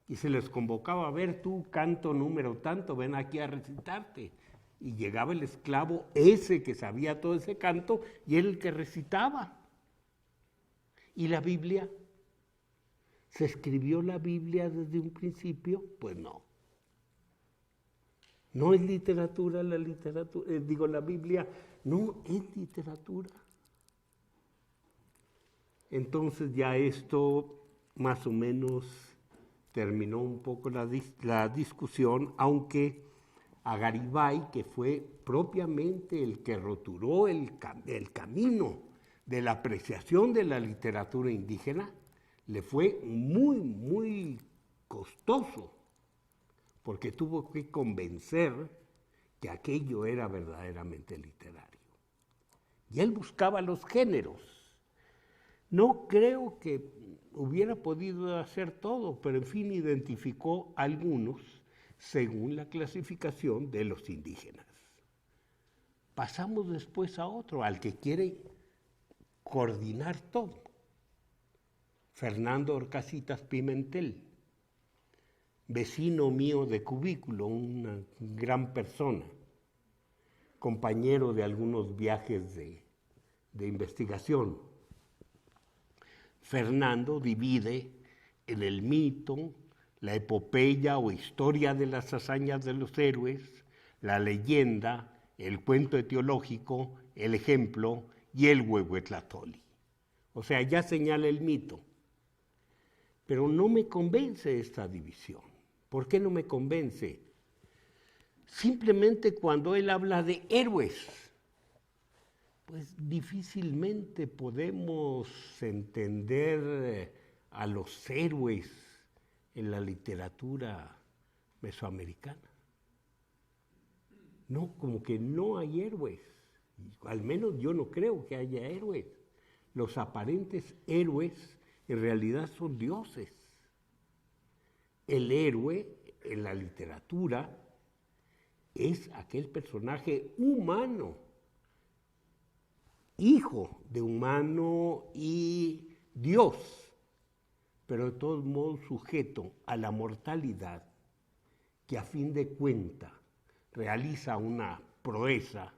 Y se les convocaba, a ver, tú canto número tanto, ven aquí a recitarte. Y llegaba el esclavo, ese que sabía todo ese canto, y era el que recitaba. ¿Y la Biblia? ¿Se escribió la Biblia desde un principio? Pues no. No es literatura la literatura, la Biblia no es literatura. Entonces ya esto más o menos terminó un poco la discusión, aunque a Garibay, que fue propiamente el que roturó el camino de la apreciación de la literatura indígena, le fue muy, muy costoso, porque tuvo que convencer que aquello era verdaderamente literario. Y él buscaba los géneros. No creo que hubiera podido hacer todo, pero en fin identificó algunos según la clasificación de los indígenas. Pasamos después a otro, al que quiere coordinar todo. Fernando Orcasitas Pimentel, vecino mío de cubículo, una gran persona, compañero de algunos viajes de investigación. Fernando divide en el mito, la epopeya o historia de las hazañas de los héroes, la leyenda, el cuento etiológico, el ejemplo y el huehuetlatoli. O sea, ya señala el mito. Pero no me convence esta división. ¿Por qué no me convence? Simplemente cuando él habla de héroes, pues difícilmente podemos entender a los héroes en la literatura mesoamericana. No, como que no hay héroes. Al menos yo no creo que haya héroes. Los aparentes héroes en realidad son dioses. El héroe en la literatura es aquel personaje humano, hijo de humano y Dios, pero de todos modos sujeto a la mortalidad, que a fin de cuentas realiza una proeza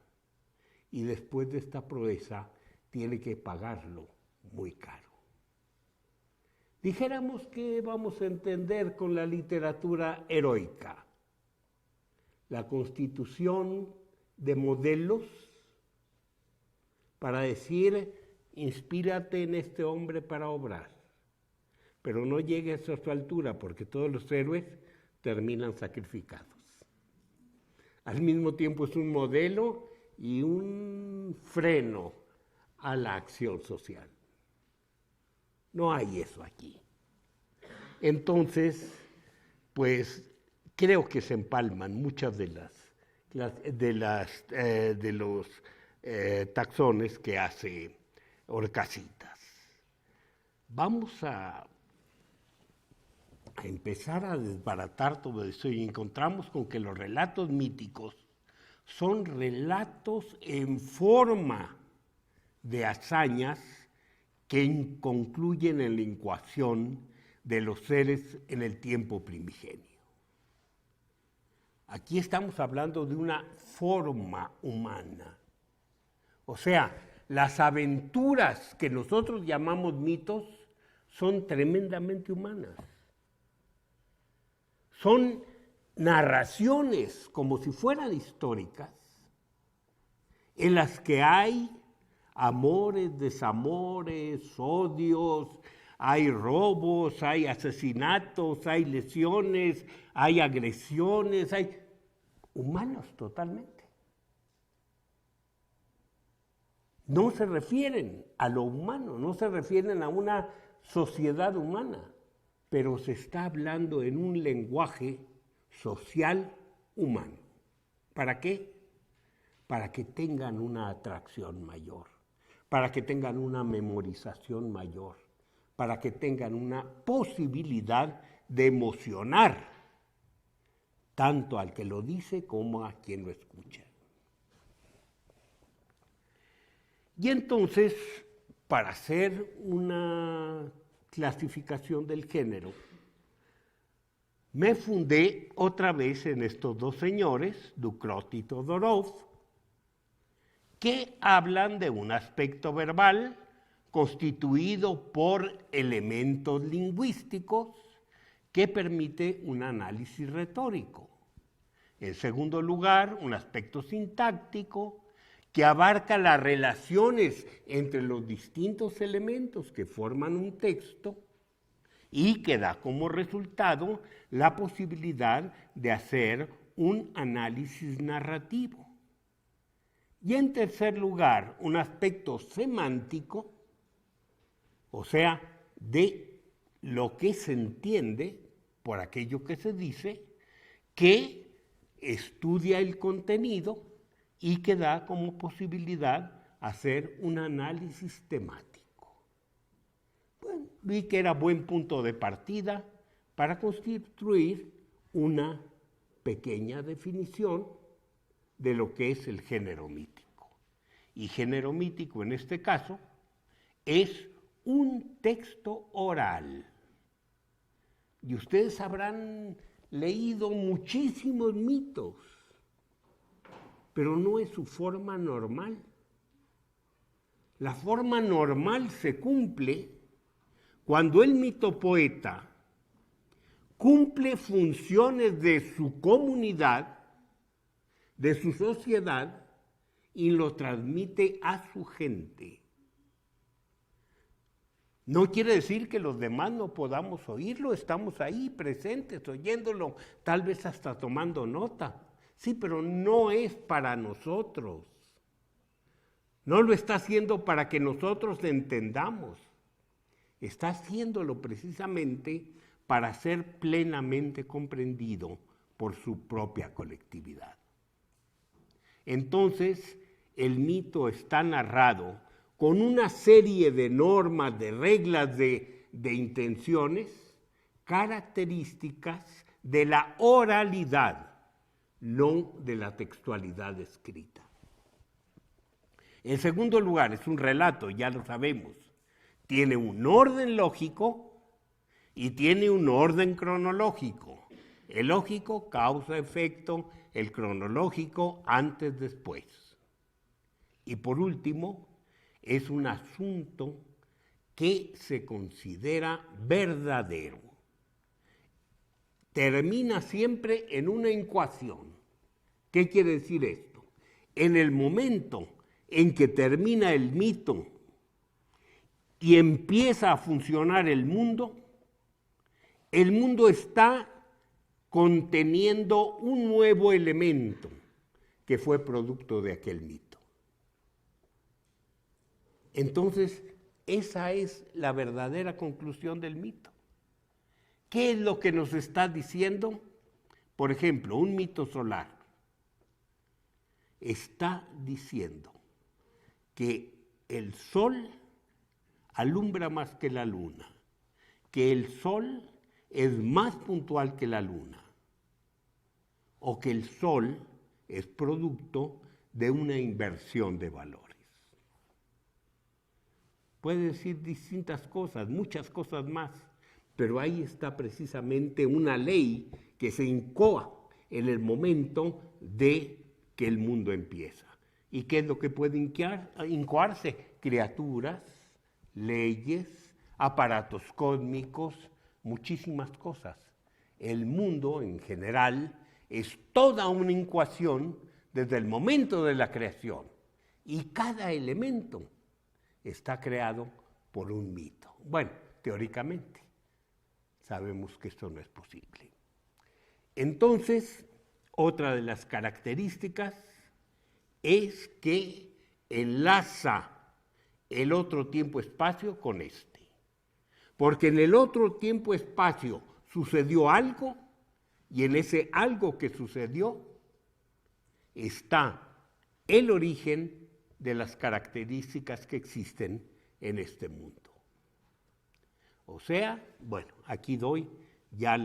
y después de esta proeza tiene que pagarlo muy caro. Dijéramos que vamos a entender con la literatura heroica la constitución de modelos para decir, inspírate en este hombre para obrar, pero no llegues a su altura porque todos los héroes terminan sacrificados. Al mismo tiempo es un modelo y un freno a la acción social. No hay eso aquí. Entonces, pues creo que se empalman muchas de los taxones que hace Orcasitas. Vamos a empezar a desbaratar todo eso y encontramos con que los relatos míticos son relatos en forma de hazañas que concluyen en la ecuación de los seres en el tiempo primigenio. Aquí estamos hablando de una forma humana. O sea, las aventuras que nosotros llamamos mitos son tremendamente humanas. Son narraciones como si fueran históricas, en las que hay amores, desamores, odios, hay robos, hay asesinatos, hay lesiones, hay agresiones, hay humanos totalmente. No se refieren a lo humano, no se refieren a una sociedad humana, pero se está hablando en un lenguaje social humano. ¿Para qué? Para que tengan una atracción mayor, para que tengan una memorización mayor, para que tengan una posibilidad de emocionar tanto al que lo dice como a quien lo escucha. Y entonces, para hacer una clasificación del género, me fundé otra vez en estos dos señores, Ducrot y Todorov, que hablan de un aspecto verbal constituido por elementos lingüísticos que permite un análisis retórico. En segundo lugar, un aspecto sintáctico que abarca las relaciones entre los distintos elementos que forman un texto y que da como resultado la posibilidad de hacer un análisis narrativo. Y en tercer lugar, un aspecto semántico, o sea, de lo que se entiende por aquello que se dice, que estudia el contenido y que da como posibilidad hacer un análisis temático. Bueno, vi que era buen punto de partida para constituir una pequeña definición de lo que es el género mítico. Y género mítico en este caso es un texto oral. Y ustedes habrán leído muchísimos mitos, pero no es su forma normal. La forma normal se cumple cuando el mitopoeta cumple funciones de su comunidad, de su sociedad, y lo transmite a su gente. No quiere decir que los demás no podamos oírlo, estamos ahí presentes, oyéndolo, tal vez hasta tomando nota. Sí, pero no es para nosotros. No lo está haciendo para que nosotros le entendamos. Está haciéndolo precisamente para ser plenamente comprendido por su propia colectividad. Entonces, el mito está narrado con una serie de normas, de reglas, de intenciones, características de la oralidad, no de la textualidad escrita. En segundo lugar, es un relato, ya lo sabemos. Tiene un orden lógico y tiene un orden cronológico. El lógico, causa, efecto, el cronológico, antes, después. Y por último, es un asunto que se considera verdadero. Termina siempre en una incoación. ¿Qué quiere decir esto? En el momento en que termina el mito y empieza a funcionar el mundo está conteniendo un nuevo elemento que fue producto de aquel mito. Entonces, esa es la verdadera conclusión del mito. ¿Qué es lo que nos está diciendo? Por ejemplo, un mito solar está diciendo que el sol alumbra más que la luna, que el sol es más puntual que la luna, o que el sol es producto de una inversión de valores. Puede decir distintas cosas, muchas cosas más, pero ahí está precisamente una ley que se incoa en el momento de que el mundo empieza. ¿Y qué es lo que puede incoarse? Criaturas, leyes, aparatos cósmicos, muchísimas cosas. El mundo en general es toda una incoación desde el momento de la creación. Y cada elemento está creado por un mito. Bueno, teóricamente, sabemos que esto no es posible. Entonces, otra de las características es que enlaza el otro tiempo-espacio con este. Porque en el otro tiempo-espacio sucedió algo, y en ese algo que sucedió está el origen de las características que existen en este mundo. O sea, bueno, aquí doy ya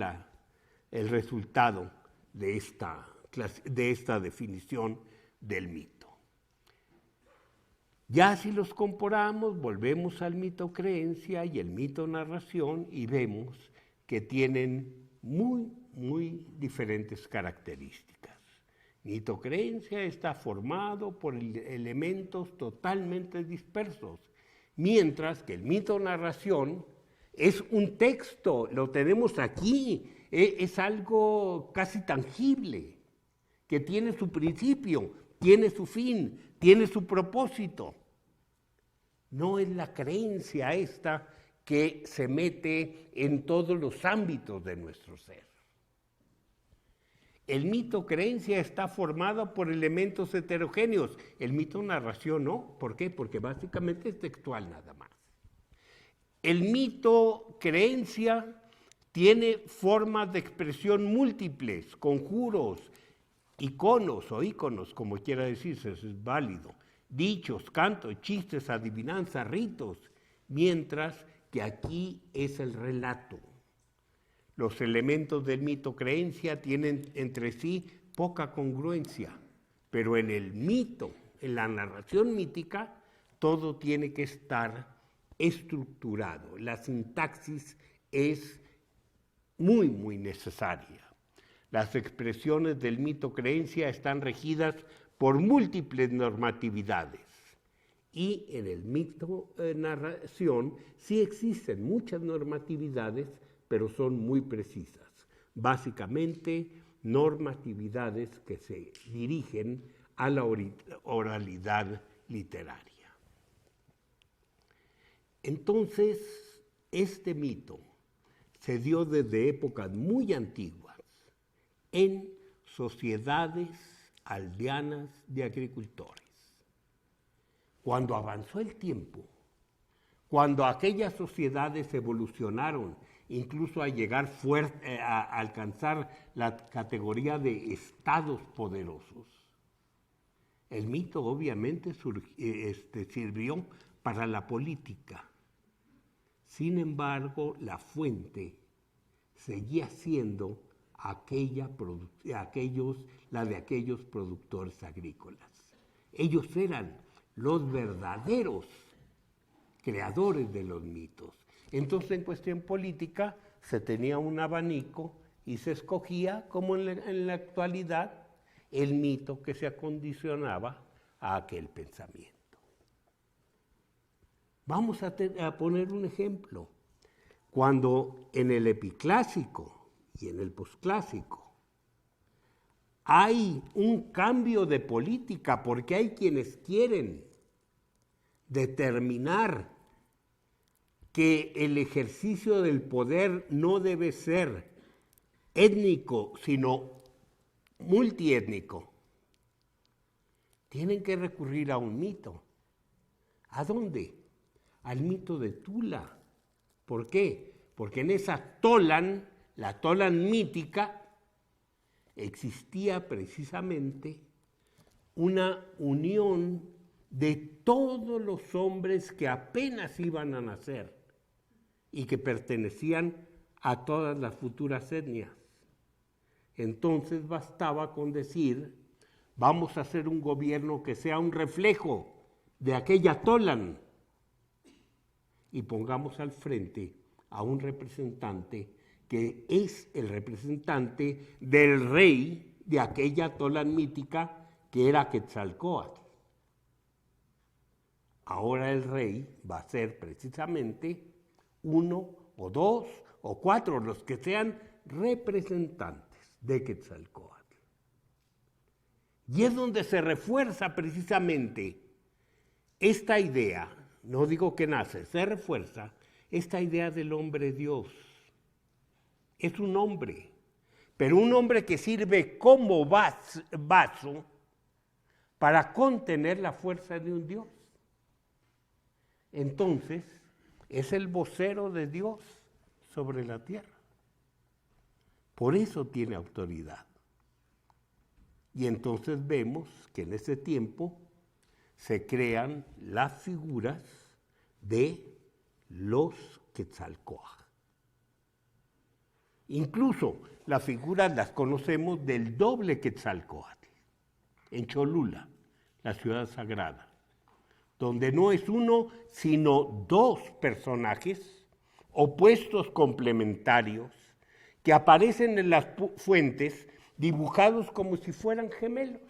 el resultado de esta definición del mito. Ya si los comparamos, volvemos al mito creencia y el mito narración y vemos que tienen muy diferentes características. Mito creencia está formado por elementos totalmente dispersos, mientras que el mito narración es un texto, lo tenemos aquí, es algo casi tangible, que tiene su principio, tiene su fin, tiene su propósito. No es la creencia esta que se mete en todos los ámbitos de nuestro ser. El mito creencia está formado por elementos heterogéneos, el mito narración no. ¿Por qué? Porque básicamente es textual nada más. El mito creencia tiene formas de expresión múltiples, conjuros, iconos o íconos, como quiera decirse, eso es válido, dichos, cantos, chistes, adivinanzas, ritos, mientras que aquí es el relato. Los elementos del mito creencia tienen entre sí poca congruencia, pero en el mito, en la narración mítica, todo tiene que estar estructurado. La sintaxis es muy necesaria. Las expresiones del mito creencia están regidas por múltiples normatividades. Y en el mito narración sí existen muchas normatividades, pero son muy precisas. Básicamente, normatividades que se dirigen a la oralidad literaria. Entonces, este mito se dio desde épocas muy antiguas en sociedades aldeanas de agricultores. Cuando avanzó el tiempo, cuando aquellas sociedades evolucionaron, incluso a llegar a alcanzar la categoría de estados poderosos, el mito obviamente sirvió para la política. Sin embargo, la fuente seguía siendo la de aquellos productores agrícolas. Ellos eran los verdaderos creadores de los mitos. Entonces, en cuestión política, se tenía un abanico y se escogía, como en la actualidad, el mito que se acondicionaba a aquel pensamiento. Vamos a poner un ejemplo. Cuando en el epiclásico y en el posclásico hay un cambio de política, porque hay quienes quieren determinar que el ejercicio del poder no debe ser étnico, sino multiétnico, tienen que recurrir a un mito. ¿A dónde? Al mito de Tula. ¿Por qué? Porque en esa Tolan, la Tolan mítica, existía precisamente una unión de todos los hombres que apenas iban a nacer y que pertenecían a todas las futuras etnias. Entonces bastaba con decir, vamos a hacer un gobierno que sea un reflejo de aquella Tolan y pongamos al frente a un representante que es el representante del rey de aquella Tolan mítica que era Quetzalcóatl. Ahora el rey va a ser precisamente uno o dos o cuatro, los que sean representantes de Quetzalcóatl. Y es donde se refuerza precisamente esta idea, no digo que nace, se refuerza esta idea del hombre Dios. Es un hombre, pero un hombre que sirve como vaso para contener la fuerza de un Dios. Entonces, es el vocero de Dios sobre la tierra. Por eso tiene autoridad. Y entonces vemos que en ese tiempo se crean las figuras de los Quetzalcóatl. Incluso las figuras las conocemos del doble Quetzalcóatl, en Cholula, la ciudad sagrada. donde no es uno, sino dos personajes opuestos complementarios que aparecen en las fuentes dibujados como si fueran gemelos.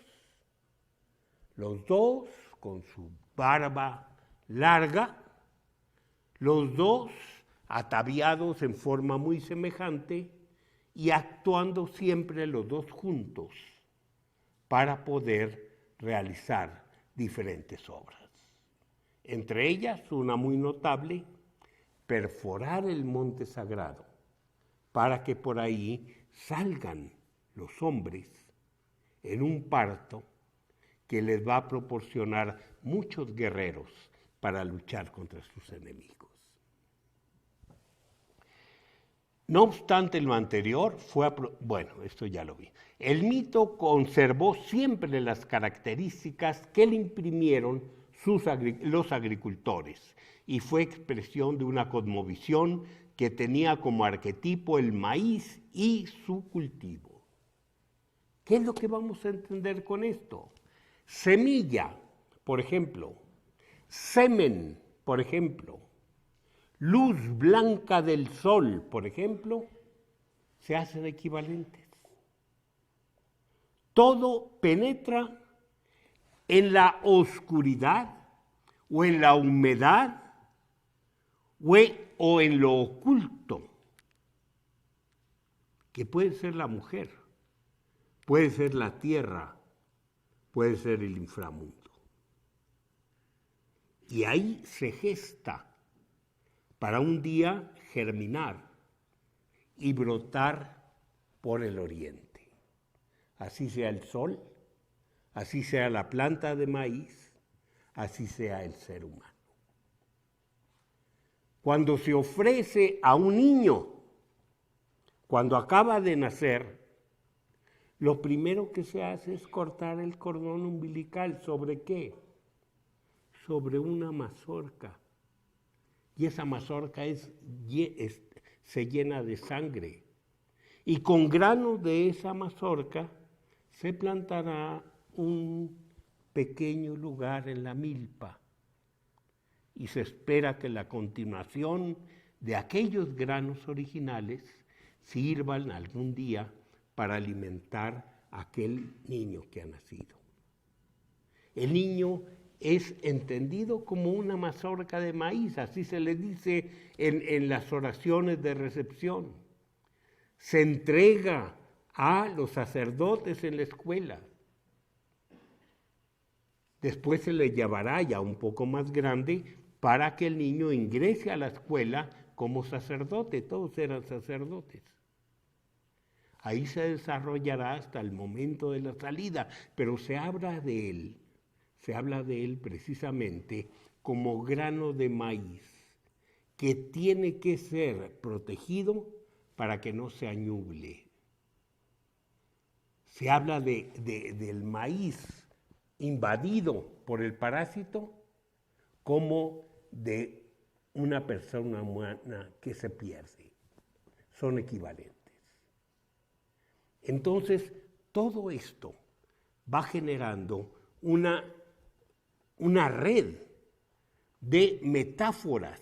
Los dos con su barba larga, los dos ataviados en forma muy semejante y actuando siempre los dos juntos para poder realizar diferentes obras. Entre ellas, una muy notable, perforar el monte sagrado para que por ahí salgan los hombres en un parto que les va a proporcionar muchos guerreros para luchar contra sus enemigos. No obstante lo anterior, bueno, esto ya lo vi. El mito conservó siempre las características que le imprimieron los agricultores y fue expresión de una cosmovisión que tenía como arquetipo el maíz y su cultivo. ¿Qué es lo que vamos a entender con esto? Semilla, por ejemplo, semen, por ejemplo, luz blanca del sol, por ejemplo, se hacen equivalentes. Todo penetra en la oscuridad o en la humedad o en lo oculto, que puede ser la mujer, puede ser la tierra, puede ser el inframundo. Y ahí se gesta para un día germinar y brotar por el oriente. Así sea el sol, así sea la planta de maíz, así sea el ser humano. Cuando se ofrece a un niño, cuando acaba de nacer, lo primero que se hace es cortar el cordón umbilical. ¿Sobre qué? Sobre una mazorca. Y esa mazorca se llena de sangre. Y con granos de esa mazorca se plantará un pequeño lugar en la milpa. Y se espera que la continuación de aquellos granos originales sirvan algún día para alimentar a aquel niño que ha nacido. El niño es entendido como una mazorca de maíz, así se le dice en las oraciones de recepción. Se entrega a los sacerdotes en la escuela. Después se le llevará ya un poco más grande para que el niño ingrese a la escuela como sacerdote. Todos eran sacerdotes. Ahí se desarrollará hasta el momento de la salida, pero se habla de él precisamente como grano de maíz, que tiene que ser protegido para que no se añuble. Se habla del maíz invadido por el parásito como de una persona humana que se pierde. Son equivalentes. Entonces, todo esto va generando una red de metáforas,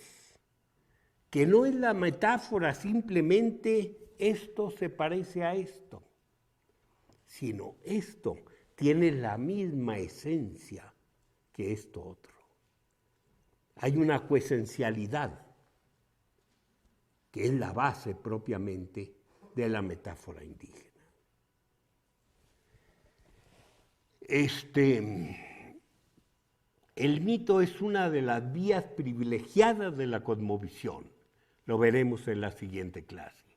que no es la metáfora simplemente esto se parece a esto, sino esto tiene la misma esencia que esto otro. Hay una coesencialidad que es la base propiamente de la metáfora indígena. El mito es una de las vías privilegiadas de la cosmovisión. Lo veremos en la siguiente clase.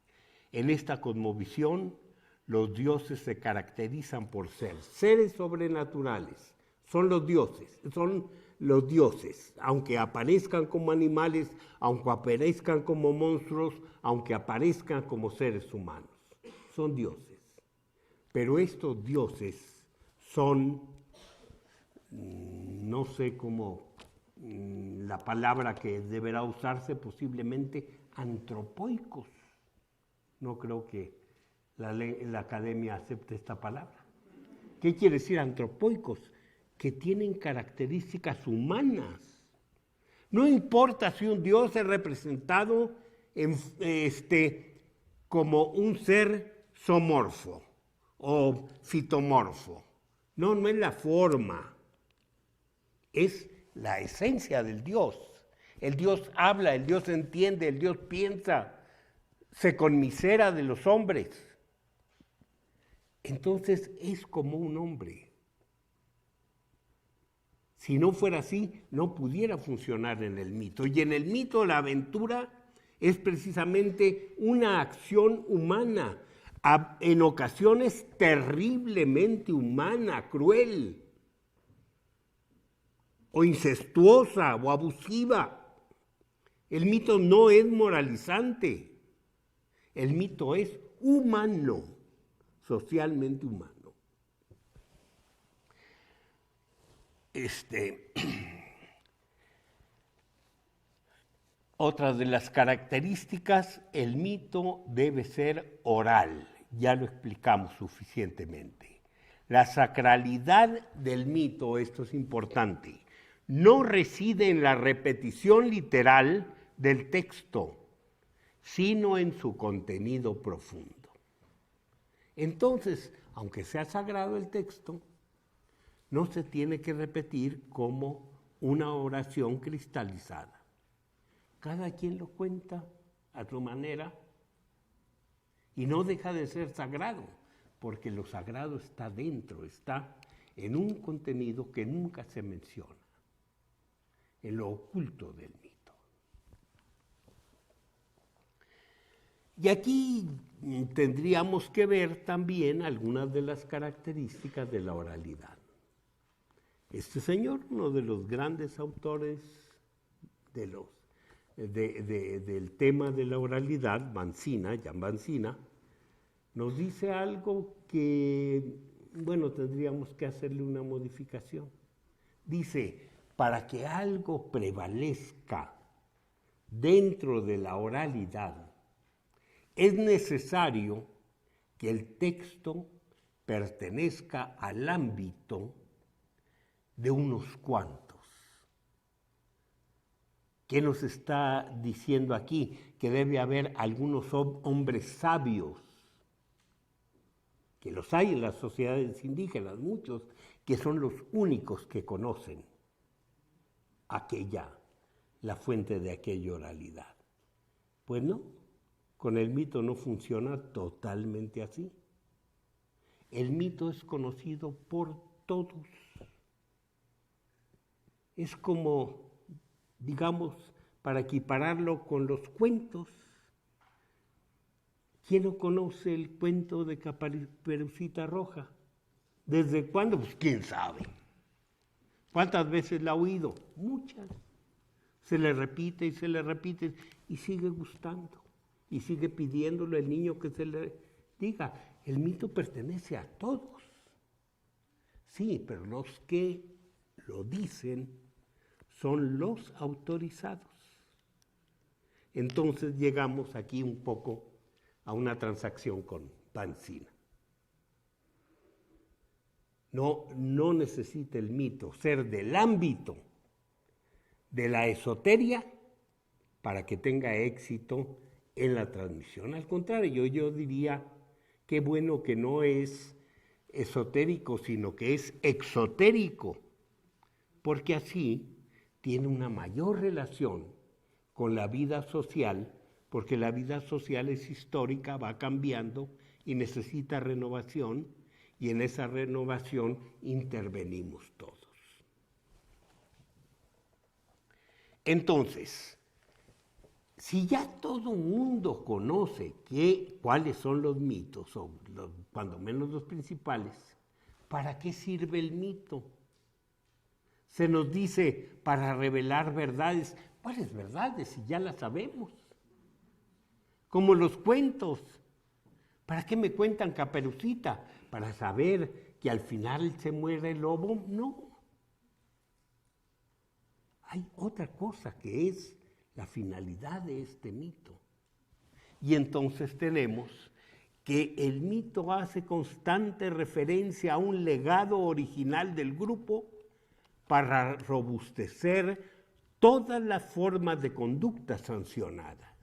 En esta cosmovisión, los dioses se caracterizan por ser seres sobrenaturales. Son los dioses, aunque aparezcan como animales, aunque aparezcan como monstruos, aunque aparezcan como seres humanos. Son dioses. Pero estos dioses son, no sé cómo, la palabra que deberá usarse posiblemente, antropoicos. No creo que la academia acepte esta palabra. ¿Qué quiere decir antropoicos? que tienen características humanas. No importa si un Dios es representado como un ser zoomorfo o fitomorfo. No, no es la forma, es la esencia del Dios. El Dios habla, el Dios entiende, el Dios piensa, se conmisera de los hombres. Entonces es como un hombre. Si no fuera así, no pudiera funcionar en el mito. Y en el mito la aventura es precisamente una acción humana, en ocasiones terriblemente humana, cruel, o incestuosa, o abusiva. El mito no es moralizante, el mito es humano, socialmente humano. Otra de las características, el mito debe ser oral, ya lo explicamos suficientemente. La sacralidad del mito, esto es importante, no reside en la repetición literal del texto, sino en su contenido profundo. Entonces, aunque sea sagrado el texto, no se tiene que repetir como una oración cristalizada. Cada quien lo cuenta a su manera y no deja de ser sagrado, porque lo sagrado está dentro, está en un contenido que nunca se menciona, en lo oculto del mito. Y aquí tendríamos que ver también algunas de las características de la oralidad. Este señor, uno de los grandes autores del tema de la oralidad, Jan Banzina, nos dice algo que, bueno, tendríamos que hacerle una modificación. Dice, para que algo prevalezca dentro de la oralidad, es necesario que el texto pertenezca al ámbito de unos cuantos. ¿Qué nos está diciendo aquí? Que debe haber algunos hombres sabios, que los hay en las sociedades indígenas, muchos, que son los únicos que conocen la fuente de aquella oralidad. Pues no, con el mito no funciona totalmente así. El mito es conocido por todos. Es como, digamos, para equipararlo con los cuentos. ¿Quién no conoce el cuento de Caperucita Roja? ¿Desde cuándo? Pues quién sabe. ¿Cuántas veces la ha oído? Muchas. Se le repite y se le repite y sigue gustando. Y sigue pidiéndole al niño que se le diga. El mito pertenece a todos. Sí, pero los que lo dicen son los autorizados. Entonces llegamos aquí un poco a una transacción con Banzina. No necesita el mito ser del ámbito de la esoteria para que tenga éxito en la transmisión. Al contrario, yo diría qué bueno que no es esotérico, sino que es exotérico, porque así tiene una mayor relación con la vida social, porque la vida social es histórica, va cambiando y necesita renovación, y en esa renovación intervenimos todos. Entonces, si ya todo el mundo conoce cuáles son los mitos, o cuando menos los principales, ¿para qué sirve el mito? Se nos dice para revelar verdades. ¿Cuáles verdades? Si ya las sabemos. Como los cuentos. ¿Para qué me cuentan Caperucita? ¿Para saber que al final se muere el lobo? No. Hay otra cosa que es la finalidad de este mito. Y entonces tenemos que el mito hace constante referencia a un legado original del grupo para robustecer todas las formas de conducta sancionada.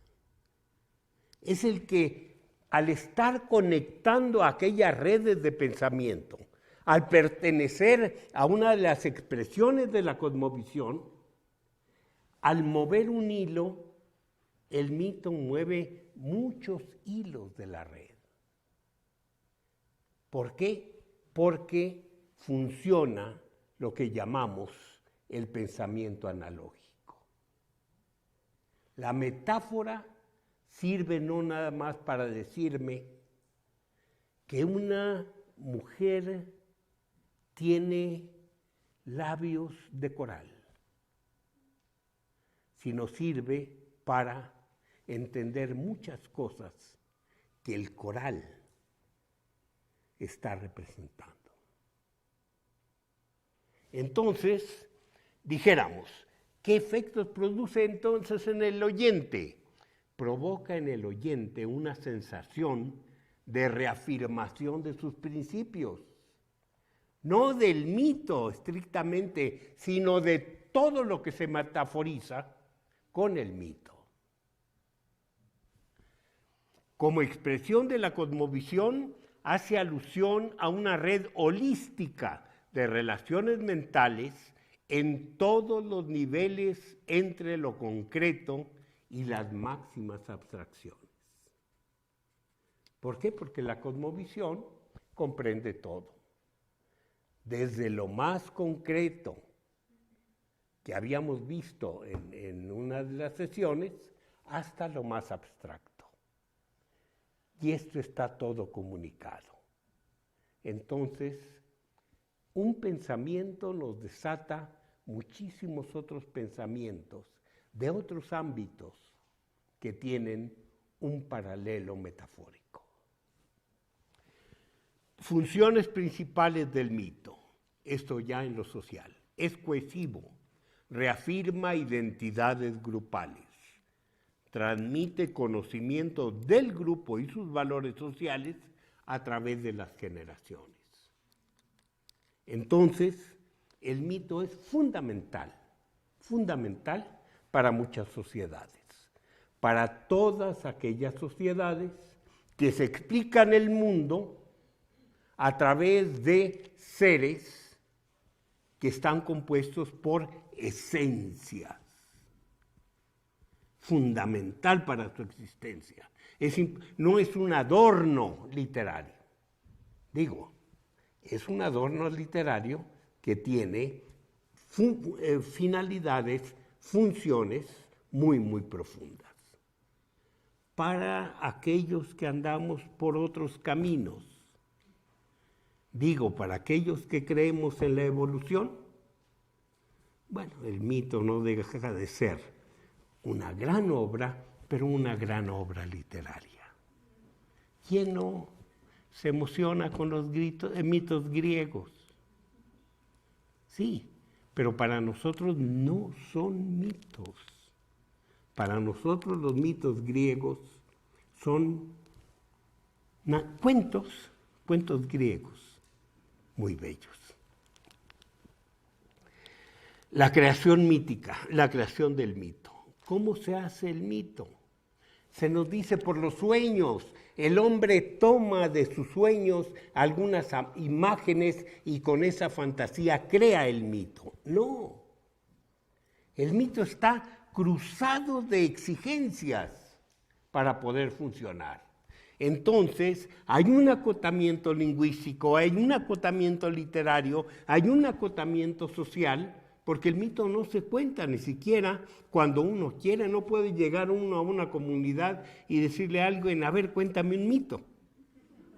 Es el que, al estar conectando aquellas redes de pensamiento, al pertenecer a una de las expresiones de la cosmovisión, al mover un hilo, el mito mueve muchos hilos de la red. ¿Por qué? Porque funciona lo que llamamos el pensamiento analógico. La metáfora sirve no nada más para decirme que una mujer tiene labios de coral, sino sirve para entender muchas cosas que el coral está representando. Entonces, dijéramos, ¿qué efectos produce entonces en el oyente? Provoca en el oyente una sensación de reafirmación de sus principios, no del mito estrictamente, sino de todo lo que se metaforiza con el mito. Como expresión de la cosmovisión, hace alusión a una red holística de relaciones mentales en todos los niveles entre lo concreto y las máximas abstracciones. ¿Por qué? Porque la cosmovisión comprende todo, desde lo más concreto que habíamos visto en una de las sesiones hasta lo más abstracto. Y esto está todo comunicado. Entonces, un pensamiento nos desata muchísimos otros pensamientos de otros ámbitos que tienen un paralelo metafórico. Funciones principales del mito, esto ya en lo social. Es cohesivo, reafirma identidades grupales, transmite conocimiento del grupo y sus valores sociales a través de las generaciones. Entonces, el mito es fundamental para muchas sociedades, para todas aquellas sociedades que se explican el mundo a través de seres que están compuestos por esencias, fundamental para su existencia. No es un adorno literario, es un adorno literario que tiene finalidades, funciones muy, muy profundas. Para aquellos que andamos por otros caminos, para aquellos que creemos en la evolución, bueno, el mito no deja de ser una gran obra, pero una gran obra literaria. ¿Quién no se emociona con los mitos griegos? Sí, pero para nosotros no son mitos. Para nosotros los mitos griegos son cuentos griegos muy bellos. La creación mítica, la creación del mito. ¿Cómo se hace el mito? Se nos dice por los sueños. El hombre toma de sus sueños algunas imágenes y con esa fantasía crea el mito. No. El mito está cruzado de exigencias para poder funcionar. Entonces, hay un acotamiento lingüístico, hay un acotamiento literario, hay un acotamiento social, porque el mito no se cuenta ni siquiera cuando uno quiere. No puede llegar uno a una comunidad y decirle a alguien, a ver, cuéntame un mito,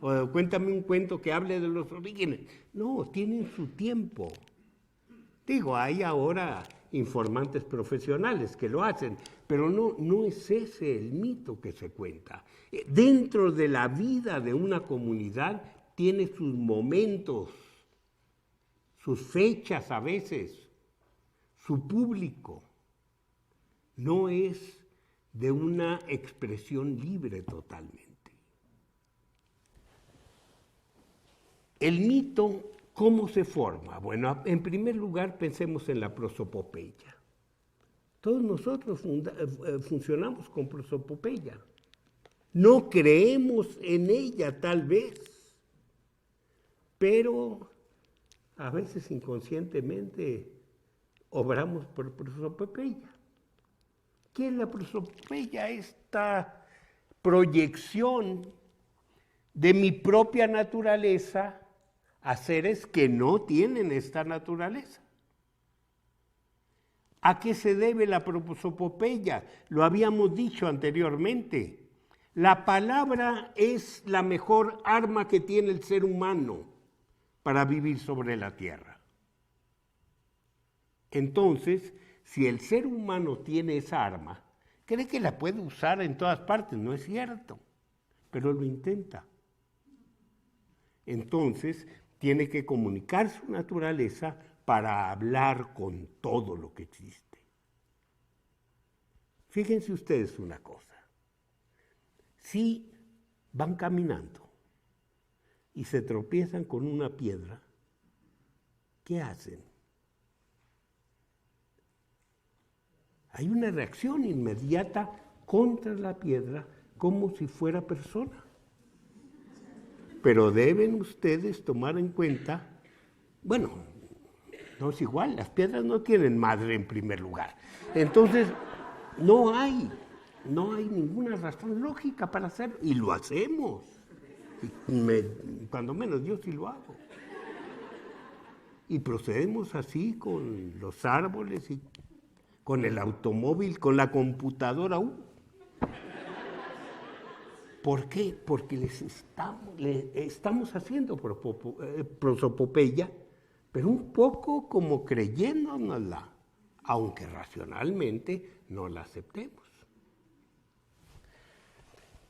o cuéntame un cuento que hable de los orígenes. No, tienen su tiempo. Hay ahora informantes profesionales que lo hacen, pero no es ese el mito que se cuenta. Dentro de la vida de una comunidad tiene sus momentos, sus fechas a veces, su público. No es de una expresión libre totalmente. El mito ¿Cómo se forma? Bueno, en primer lugar pensemos en la prosopopeya. Todos nosotros funcionamos con prosopopeya. No creemos en ella tal vez, pero a veces inconscientemente obramos por prosopopeya. ¿Qué es la prosopopeya? Esta proyección de mi propia naturaleza a seres que no tienen esta naturaleza. ¿A qué se debe la prosopopeya? Lo habíamos dicho anteriormente. La palabra es la mejor arma que tiene el ser humano para vivir sobre la tierra. Entonces, si el ser humano tiene esa arma, cree que la puede usar en todas partes, no es cierto, pero lo intenta. Entonces, tiene que comunicar su naturaleza para hablar con todo lo que existe. Fíjense ustedes una cosa. Si van caminando y se tropiezan con una piedra, ¿qué hacen? Hay una reacción inmediata contra la piedra como si fuera persona. Pero deben ustedes tomar en cuenta, bueno, no es igual, las piedras no tienen madre en primer lugar. Entonces, no hay ninguna razón lógica para hacerlo, y lo hacemos. Cuando menos yo sí lo hago. Y procedemos así con los árboles y con el automóvil, con la computadora. ¿Por qué? Porque le estamos haciendo prosopopeya, pero un poco como creyéndonosla, aunque racionalmente no la aceptemos.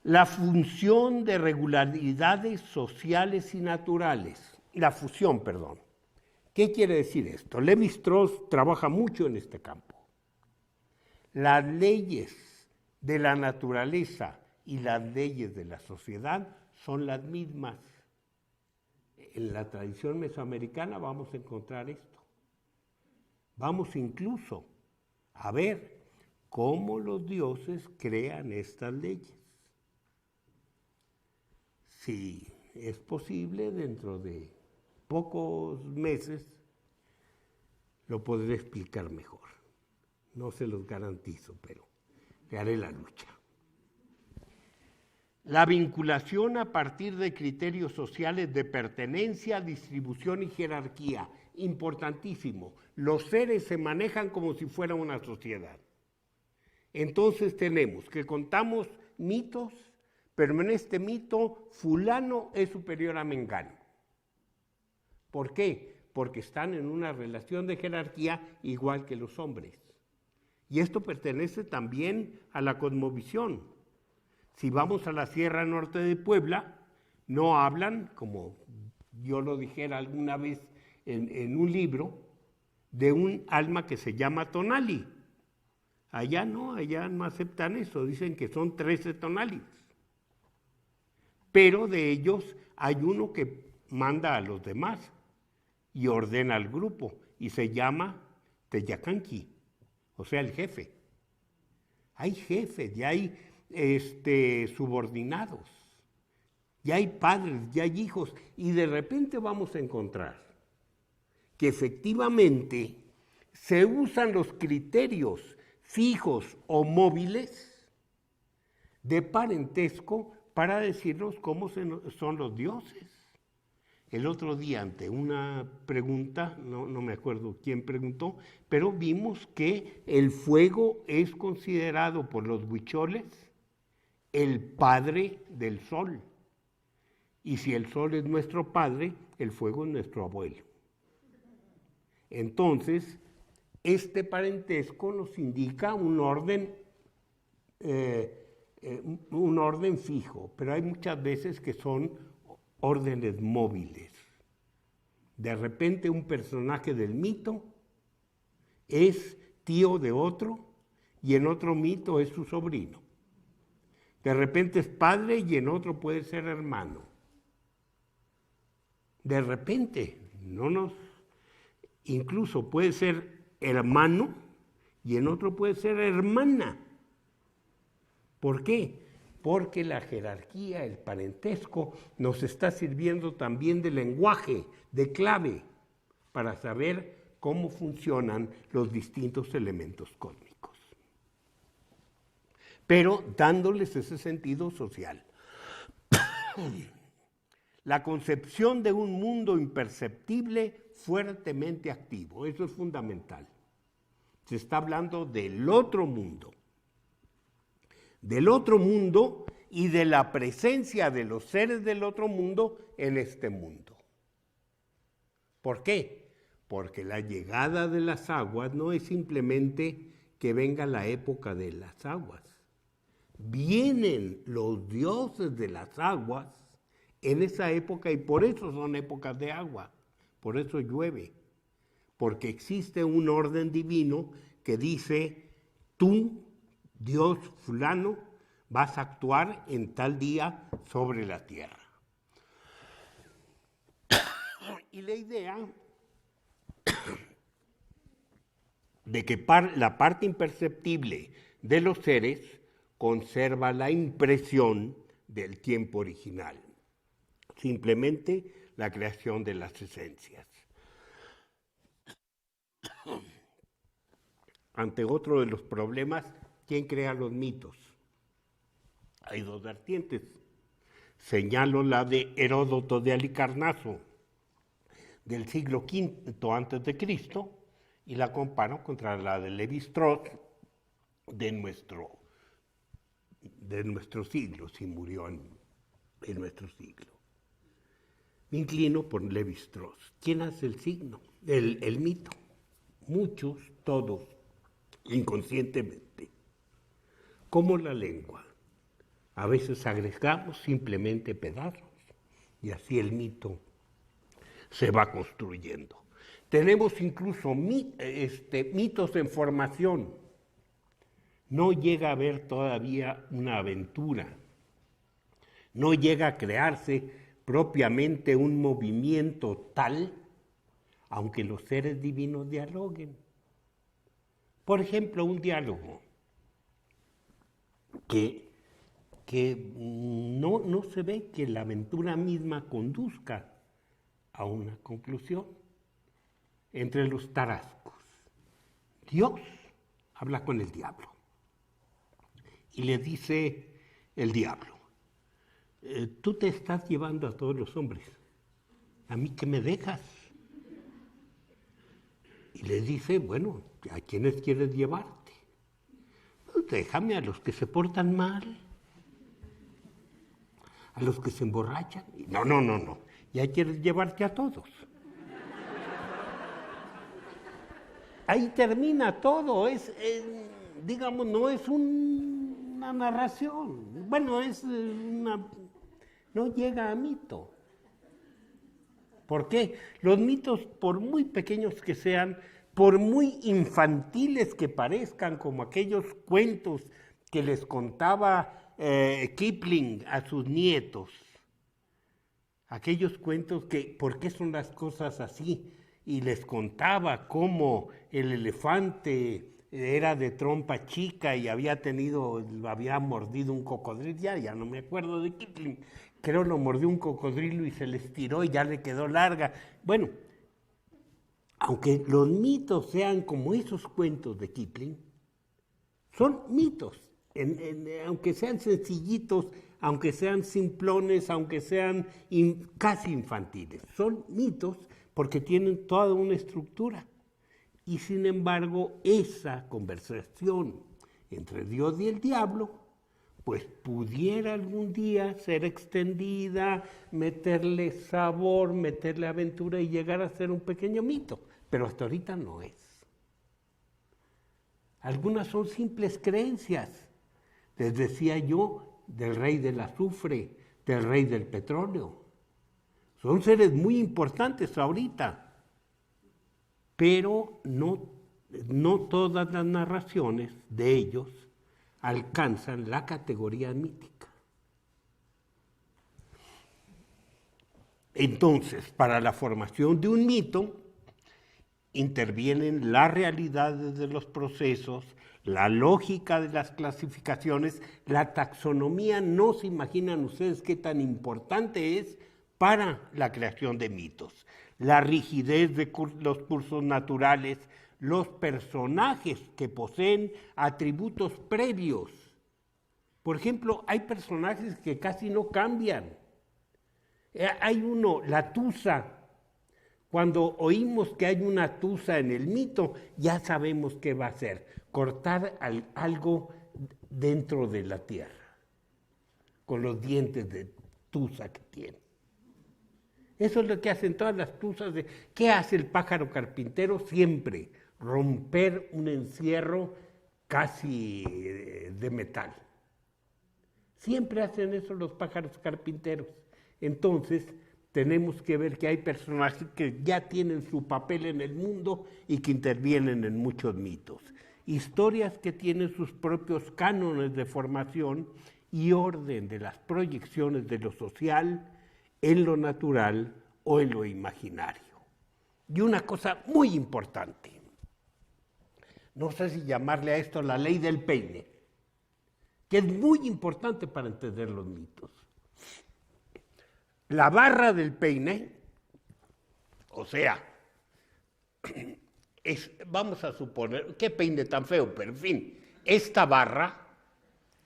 La función de regularidades sociales y naturales, la fusión, perdón. ¿Qué quiere decir esto? Lévi-Strauss trabaja mucho en este campo. Las leyes de la naturaleza y las leyes de la sociedad son las mismas. En la tradición mesoamericana vamos a encontrar esto. Vamos incluso a ver cómo los dioses crean estas leyes. Si es posible, dentro de pocos meses lo podré explicar mejor. No se los garantizo, pero le haré la lucha. La vinculación a partir de criterios sociales de pertenencia, distribución y jerarquía. Importantísimo. Los seres se manejan como si fuera una sociedad. Entonces tenemos que contamos mitos, pero en este mito fulano es superior a mengano. ¿Por qué? Porque están en una relación de jerarquía igual que los hombres. Y esto pertenece también a la cosmovisión. Si vamos a la Sierra Norte de Puebla, no hablan, como yo lo dijera alguna vez en un libro, de un alma que se llama Tonali. Allá no aceptan eso, dicen que son 13 Tonalis. Pero de ellos hay uno que manda a los demás y ordena al grupo, y se llama Teyacanqui, o sea, el jefe. Hay jefes, ya hay subordinados, ya hay padres, ya hay hijos, y de repente vamos a encontrar que efectivamente se usan los criterios fijos o móviles de parentesco para decirnos cómo son los dioses. El otro día, ante una pregunta, no me acuerdo quién preguntó, pero vimos que el fuego es considerado por los huicholes el padre del sol. Y si el sol es nuestro padre, el fuego es nuestro abuelo. Entonces, este parentesco nos indica un orden fijo, pero hay muchas veces que son órdenes móviles. De repente un personaje del mito es tío de otro y en otro mito es su sobrino. De repente es padre y en otro puede ser hermano. De repente, no nos, incluso puede ser hermano y en otro puede ser hermana. ¿Por qué? Porque la jerarquía, el parentesco, nos está sirviendo también de lenguaje, de clave, para saber cómo funcionan los distintos elementos cósmicos. Pero dándoles ese sentido social. La concepción de un mundo imperceptible fuertemente activo, eso es fundamental. Se está hablando del otro mundo y de la presencia de los seres del otro mundo en este mundo. ¿Por qué? Porque la llegada de las aguas no es simplemente que venga la época de las aguas. Vienen los dioses de las aguas en esa época y por eso son épocas de agua, por eso llueve, porque existe un orden divino que dice, tú, Dios fulano, vas a actuar en tal día sobre la tierra. Y la idea de que la parte imperceptible de los seres conserva la impresión del tiempo original, simplemente la creación de las esencias. Ante otro de los problemas, ¿quién crea los mitos? Hay dos vertientes. Señalo la de Heródoto de Halicarnaso, del siglo V antes de Cristo, y la comparo contra la de Levi-Strauss de nuestro siglo, si murió en nuestro siglo. Me inclino por Levi-Strauss. ¿Quién hace el signo? El mito. Muchos, todos, inconscientemente. Como la lengua. A veces agregamos simplemente pedazos y así el mito se va construyendo. Tenemos incluso mitos en formación. No llega a haber todavía una aventura. No llega a crearse propiamente un movimiento tal, aunque los seres divinos dialoguen. Por ejemplo, un diálogo que no se ve que la aventura misma conduzca a una conclusión. Entre los tarascos, Dios habla con el diablo y le dice el diablo, tú te estás llevando a todos los hombres, ¿a mí qué me dejas? Y le dice, bueno, ¿a quiénes quieres llevarte? Pues déjame a los que se portan mal, a los que se emborrachan. No, ya quieres llevarte a todos. Ahí termina todo, digamos, no es una narración, bueno, no llega a mito. ¿Por qué? Los mitos, por muy pequeños que sean, por muy infantiles que parezcan, como aquellos cuentos que les contaba Kipling a sus nietos, aquellos cuentos que, ¿por qué son las cosas así? Y les contaba cómo el elefante era de trompa chica y había mordido un cocodrilo, ya no me acuerdo de Kipling, creo lo mordió un cocodrilo y se le estiró y ya le quedó larga. Bueno, aunque los mitos sean como esos cuentos de Kipling, son mitos, aunque sean sencillitos, aunque sean simplones, aunque sean casi infantiles, son mitos porque tienen toda una estructura. Y sin embargo, esa conversación entre Dios y el diablo, pues pudiera algún día ser extendida, meterle sabor, meterle aventura y llegar a ser un pequeño mito. Pero hasta ahorita no es. Algunas son simples creencias. Les decía yo, del rey del azufre, del rey del petróleo. Son seres muy importantes ahorita, pero no todas las narraciones de ellos alcanzan la categoría mítica. Entonces, para la formación de un mito, intervienen las realidades de los procesos, la lógica de las clasificaciones, la taxonomía. No se imaginan ustedes qué tan importante es para la creación de mitos. La rigidez de los cursos naturales, los personajes que poseen atributos previos. Por ejemplo, hay personajes que casi no cambian. Hay uno, la tusa. Cuando oímos que hay una tusa en el mito, ya sabemos qué va a hacer: cortar algo dentro de la tierra, con los dientes de tusa que tiene. Eso es lo que hacen todas las tusas. ¿Qué hace el pájaro carpintero? Siempre romper un encierro casi de metal. Siempre hacen eso los pájaros carpinteros. Entonces, tenemos que ver que hay personajes que ya tienen su papel en el mundo y que intervienen en muchos mitos. Historias que tienen sus propios cánones de formación y orden de las proyecciones de lo social en lo natural o en lo imaginario. Y una cosa muy importante, no sé si llamarle a esto la ley del peine, que es muy importante para entender los mitos. La barra del peine, o sea, vamos a suponer, qué peine tan feo, pero en fin, esta barra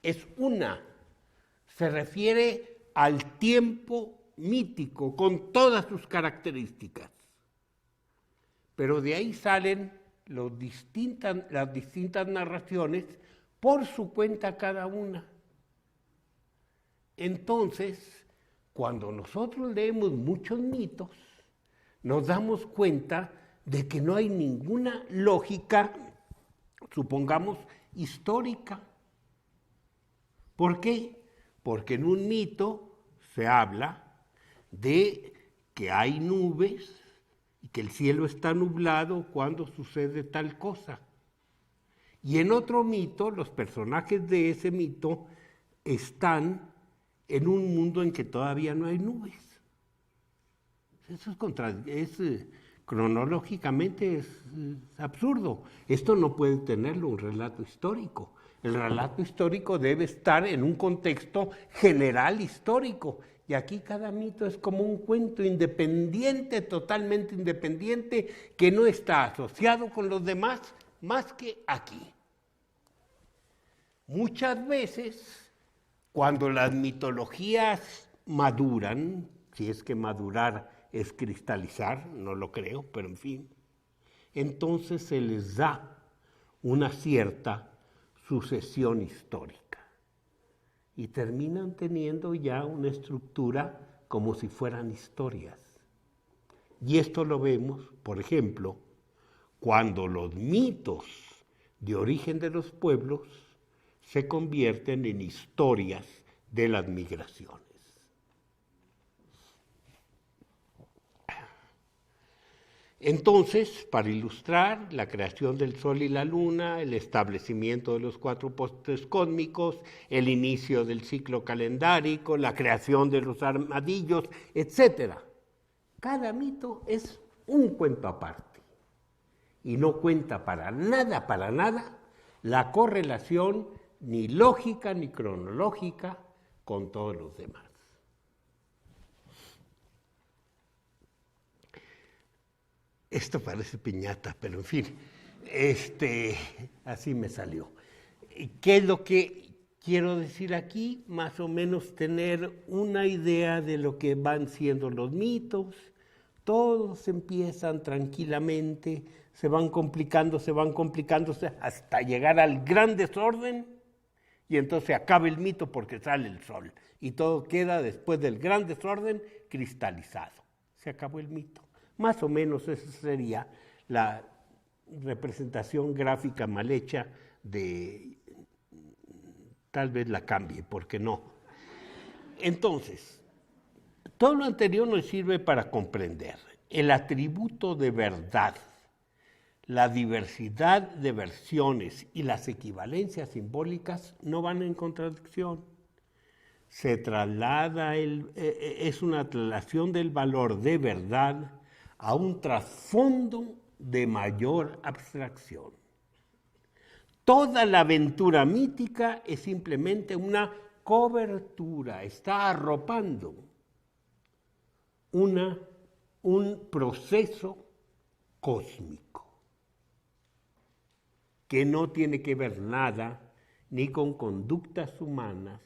es se refiere al tiempo mítico con todas sus características. Pero de ahí salen las distintas narraciones por su cuenta cada una. Entonces, cuando nosotros leemos muchos mitos, nos damos cuenta de que no hay ninguna lógica, supongamos, histórica. ¿Por qué? Porque en un mito se habla de que hay nubes y que el cielo está nublado cuando sucede tal cosa. Y en otro mito, los personajes de ese mito están en un mundo en que todavía no hay nubes. Eso cronológicamente es absurdo. Esto no puede tenerlo un relato histórico. El relato histórico debe estar en un contexto general histórico. Y aquí cada mito es como un cuento independiente, totalmente independiente, que no está asociado con los demás más que aquí. Muchas veces, cuando las mitologías maduran, si es que madurar es cristalizar, no lo creo, pero en fin, entonces se les da una cierta sucesión histórica y terminan teniendo ya una estructura como si fueran historias. Y esto lo vemos, por ejemplo, cuando los mitos de origen de los pueblos se convierten en historias de las migraciones. Entonces, para ilustrar la creación del Sol y la Luna, el establecimiento de los 4 postes cósmicos, el inicio del ciclo calendárico, la creación de los armadillos, etc. Cada mito es un cuento aparte y no cuenta para nada, la correlación ni lógica ni cronológica con todos los demás. Esto parece piñata, pero en fin, así me salió. ¿Qué es lo que quiero decir aquí? Más o menos tener una idea de lo que van siendo los mitos. Todos empiezan tranquilamente, se van complicándose hasta llegar al gran desorden, y entonces se acaba el mito porque sale el sol. Y todo queda después del gran desorden cristalizado. Se acabó el mito. Más o menos esa sería la representación gráfica mal hecha de... Tal vez la cambie, porque no. Entonces, todo lo anterior nos sirve para comprender el atributo de verdad, la diversidad de versiones y las equivalencias simbólicas no van en contradicción. se traslada, es una traslación del valor de verdad a un trasfondo de mayor abstracción. Toda la aventura mítica es simplemente una cobertura, está arropando un proceso cósmico que no tiene que ver nada ni con conductas humanas,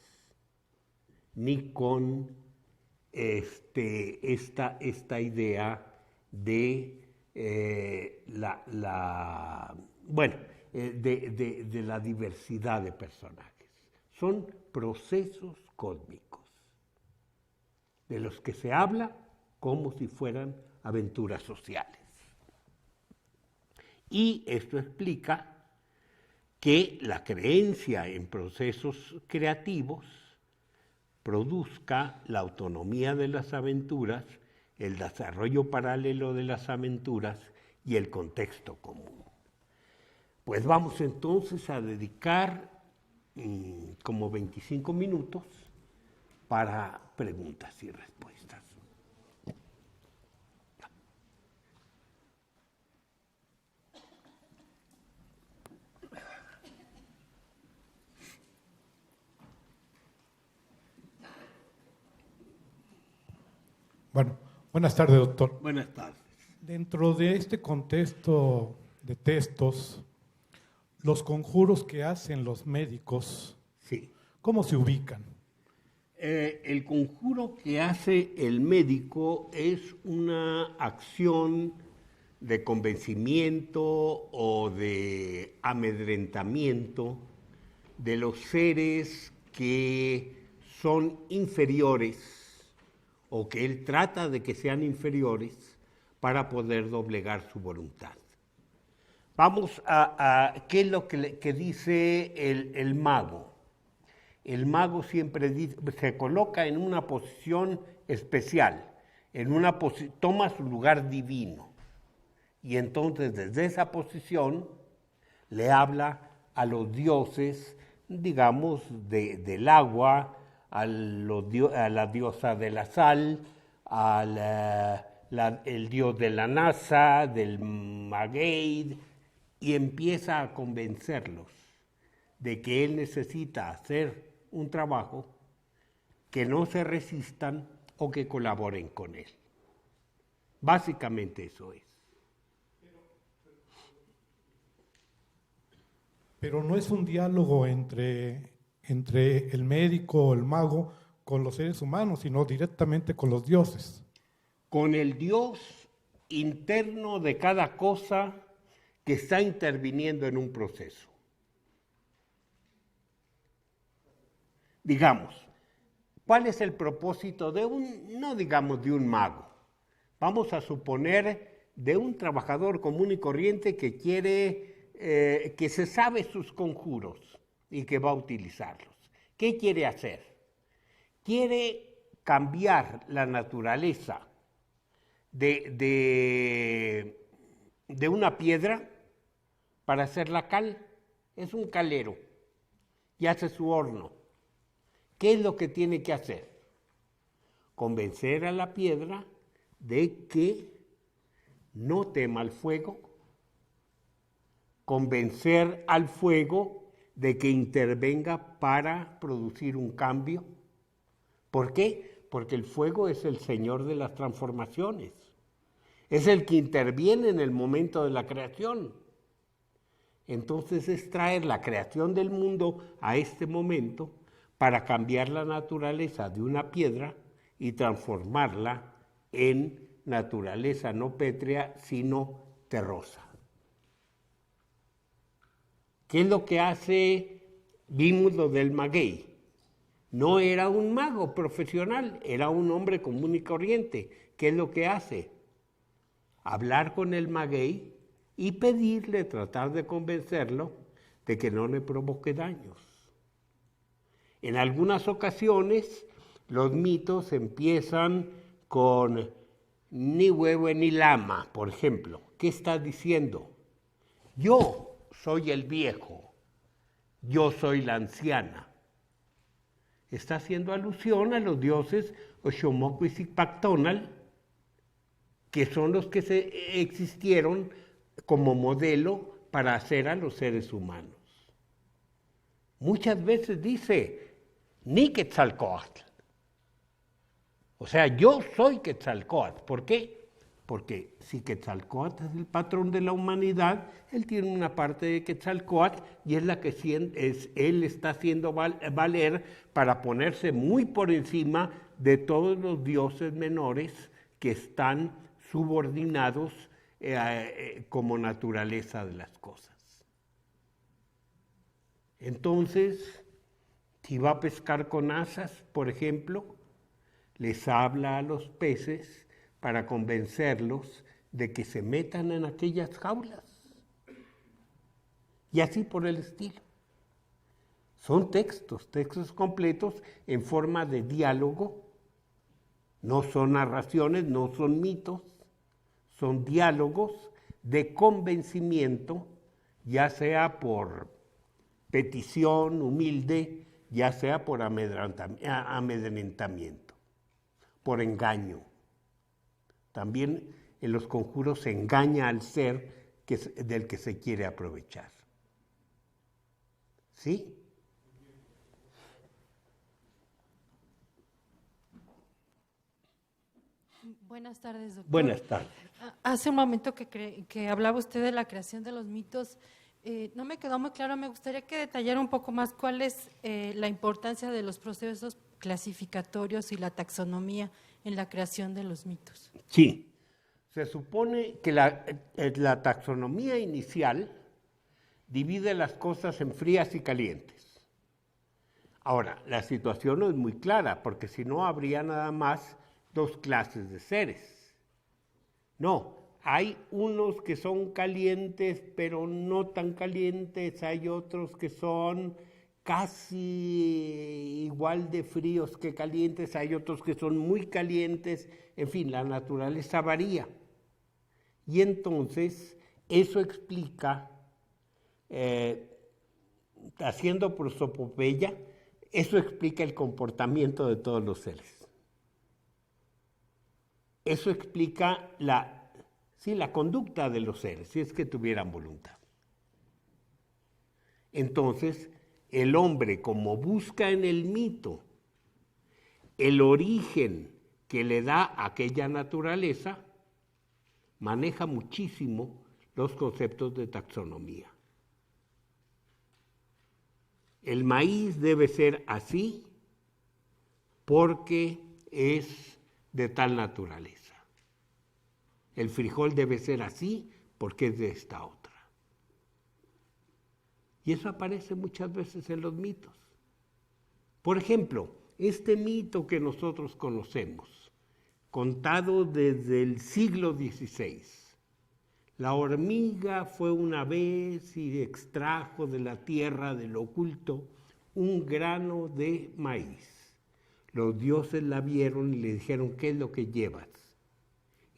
ni con esta idea de de la diversidad de personajes. Son procesos cósmicos de los que se habla como si fueran aventuras sociales. Y esto explica que la creencia en procesos creativos produzca la autonomía de las aventuras, el desarrollo paralelo de las aventuras y el contexto común. Pues vamos entonces a dedicar como 25 minutos para preguntas y respuestas. Bueno, buenas tardes, doctor. Buenas tardes. Dentro de este contexto de textos, los conjuros que hacen los médicos, sí, ¿cómo se ubican? El conjuro que hace el médico es una acción de convencimiento o de amedrentamiento de los seres que son inferiores o que él trata de que sean inferiores para poder doblegar su voluntad. Vamos a qué es lo que dice el mago. El mago siempre se coloca en una posición especial, toma su lugar divino. Y entonces desde esa posición le habla a los dioses, digamos, del agua, a la diosa de la sal, el dios de la NASA, del maguey, y empieza a convencerlos de que él necesita hacer un trabajo, que no se resistan o que colaboren con él. Básicamente eso es. Pero no es un diálogo entre el médico o el mago con los seres humanos, sino directamente con los dioses. Con el Dios interno de cada cosa que está interviniendo en un proceso. Digamos, ¿cuál es el propósito de no digamos de un mago? Vamos a suponer de un trabajador común y corriente que quiere, que se sabe sus conjuros y que va a utilizarlos. ¿Qué quiere hacer? Quiere cambiar la naturaleza de una piedra para hacerla cal. Es un calero y hace su horno. ¿Qué es lo que tiene que hacer? Convencer a la piedra de que no tema el fuego, convencer al fuego de que intervenga para producir un cambio. ¿Por qué? Porque el fuego es el señor de las transformaciones, es el que interviene en el momento de la creación. Entonces es traer la creación del mundo a este momento para cambiar la naturaleza de una piedra y transformarla en naturaleza no pétrea, sino terrosa. ¿Qué es lo que hace? Vimos lo del maguey. No era un mago profesional, era un hombre común y corriente. ¿Qué es lo que hace? Hablar con el maguey y pedirle, tratar de convencerlo de que no le provoque daños. En algunas ocasiones, los mitos empiezan con ni huevo ni lama, por ejemplo. ¿Qué está diciendo? Yo soy el viejo, yo soy la anciana. está haciendo alusión a los dioses Oxomoquis y Pactonal, que son los que existieron como modelo para hacer a los seres humanos. Muchas veces dice, ni Quetzalcóatl. O sea, yo soy Quetzalcóatl. ¿Por qué? Porque si Quetzalcóatl es el patrón de la humanidad, él tiene una parte de Quetzalcóatl y es la que él está haciendo valer para ponerse muy por encima de todos los dioses menores que están subordinados como naturaleza de las cosas. Entonces, si va a pescar con asas, por ejemplo, les habla a los peces para convencerlos de que se metan en aquellas jaulas. Y así por el estilo. Son textos completos en forma de diálogo. No son narraciones, no son mitos, son diálogos de convencimiento, ya sea por petición humilde, ya sea por amedrentamiento, por engaño. También en los conjuros se engaña al ser del que se quiere aprovechar. ¿Sí? Buenas tardes, doctor. Buenas tardes. Hace un momento que hablaba usted de la creación de los mitos. No me quedó muy claro, me gustaría que detallara un poco más cuál es la importancia de los procesos clasificatorios y la taxonomía en la creación de los mitos. Sí, se supone que la taxonomía inicial divide las cosas en frías y calientes. Ahora, la situación no es muy clara, porque si no habría nada más dos clases de seres. No. Hay unos que son calientes, pero no tan calientes. Hay otros que son casi igual de fríos que calientes. Hay otros que son muy calientes. En fin, la naturaleza varía. Y entonces, eso explica, haciendo prosopopeya, eso explica el comportamiento de todos los seres. Eso explica la conducta de los seres, si es que tuvieran voluntad. Entonces, el hombre, como busca en el mito el origen que le da aquella naturaleza, maneja muchísimo los conceptos de taxonomía. El maíz debe ser así porque es de tal naturaleza. El frijol debe ser así porque es de esta otra. Y eso aparece muchas veces en los mitos. Por ejemplo, este mito que nosotros conocemos, contado desde el siglo XVI. La hormiga fue una vez y extrajo de la tierra del oculto un grano de maíz. Los dioses la vieron y le dijeron, ¿qué es lo que llevas?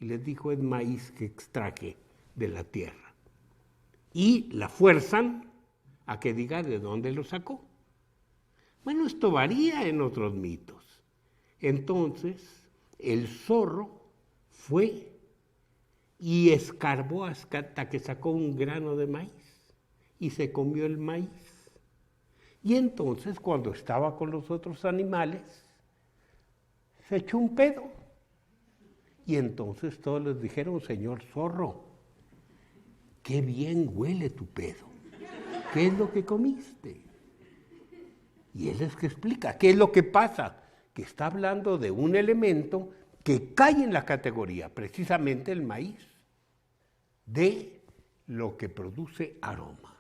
Y les dijo, es maíz que extraje de la tierra. Y la fuerzan a que diga de dónde lo sacó. Bueno, esto varía en otros mitos. Entonces, el zorro fue y escarbó hasta que sacó un grano de maíz y se comió el maíz. Y entonces, cuando estaba con los otros animales, se echó un pedo. Y entonces todos les dijeron, señor zorro, qué bien huele tu pedo. ¿Qué es lo que comiste? Y él es que explica, ¿qué es lo que pasa? Que está hablando de un elemento que cae en la categoría, precisamente el maíz, de lo que produce aroma.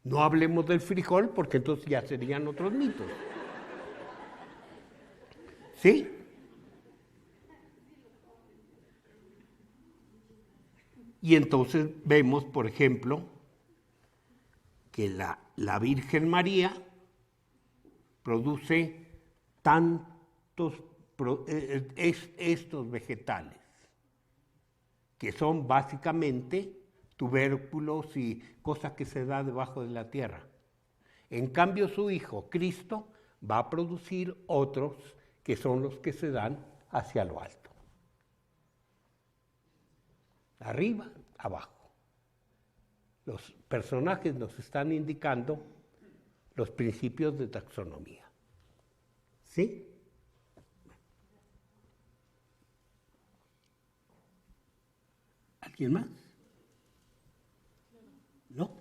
No hablemos del frijol, porque entonces ya serían otros mitos. ¿Sí? Y entonces vemos, por ejemplo, que la Virgen María produce estos vegetales, que son básicamente tubérculos y cosas que se da debajo de la tierra. En cambio, su Hijo, Cristo, va a producir otros que son los que se dan hacia lo alto. Arriba, abajo. Los personajes nos están indicando los principios de taxonomía. ¿Sí? ¿Alguien más? ¿No?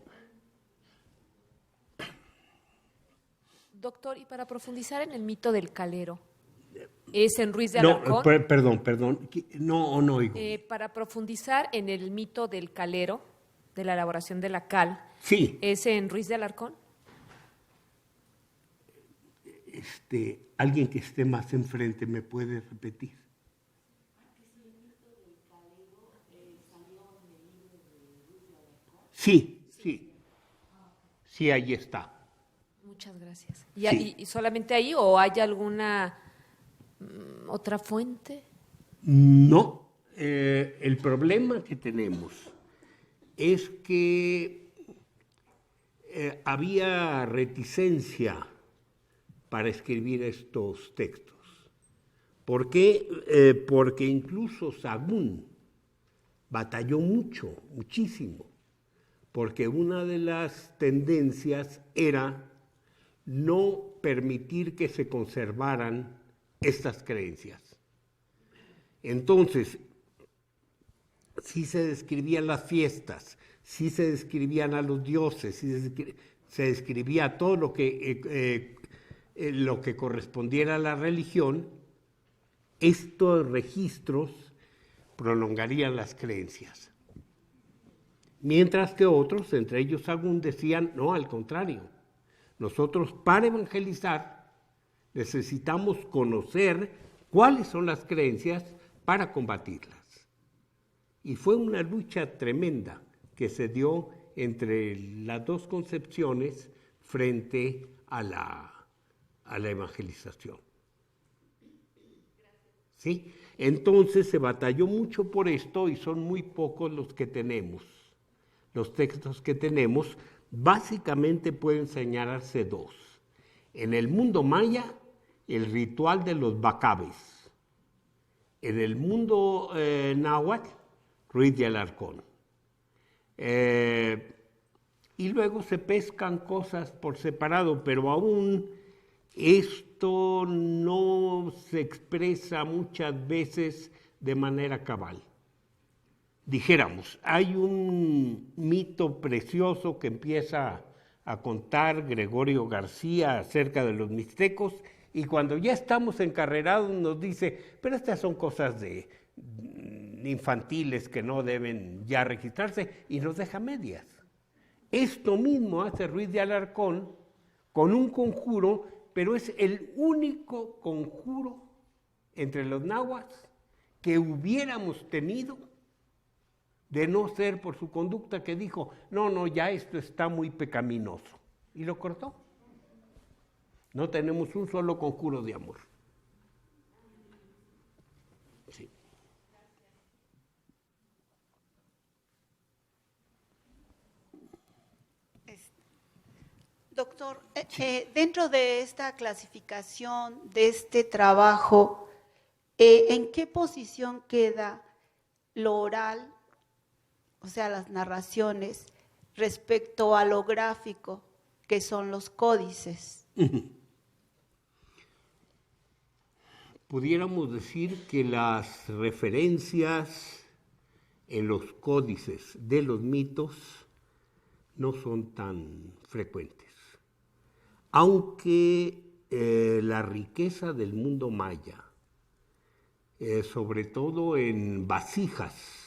Doctor, y para profundizar en el mito del calero, ¿es en Ruiz de No, Alarcón? perdón. No oigo. Para profundizar en el mito del calero, de la elaboración de la cal, Sí. ¿es en Ruiz de Alarcón? Alguien que esté más enfrente, ¿me puede repetir? Sí. Sí, ahí está. Muchas gracias. Sí. ¿Y solamente ahí o hay alguna otra fuente? No, el problema que tenemos es que había reticencia para escribir estos textos. ¿Por qué? Porque incluso Sahagún batalló muchísimo, porque una de las tendencias era no permitir que se conservaran estas creencias. Entonces, sí se describían las fiestas, sí se describían a los dioses, sí se describía todo lo que correspondiera a la religión. Estos registros prolongarían las creencias. Mientras que otros, entre ellos Sahagún, decían, no, al contrario, nosotros para evangelizar necesitamos conocer cuáles son las creencias para combatirlas. Y fue una lucha tremenda que se dio entre las dos concepciones frente a la evangelización. ¿Sí? Entonces se batalló mucho por esto y son muy pocos los que tenemos. Los textos que tenemos básicamente pueden señalarse dos. En el mundo maya, el ritual de los bacabes. En el mundo náhuatl, Ruiz de Alarcón. Y luego se pescan cosas por separado, pero aún esto no se expresa muchas veces de manera cabal. Dijéramos, hay un mito precioso que empieza a contar Gregorio García acerca de los mixtecos, y cuando ya estamos encarrerados nos dice, pero estas son cosas infantiles que no deben ya registrarse, y nos deja medias. Esto mismo hace Ruiz de Alarcón con un conjuro, pero es el único conjuro entre los náhuatl que hubiéramos tenido de no ser por su conducta, que dijo, no, ya esto está muy pecaminoso. Y lo cortó. No tenemos un solo conjuro de amor. Sí. Doctor, dentro de esta clasificación, de este trabajo, ¿en qué posición queda lo oral, o sea, las narraciones, respecto a lo gráfico, que son los códices? Pudiéramos decir que las referencias en los códices de los mitos no son tan frecuentes. Aunque la riqueza del mundo maya, sobre todo en vasijas,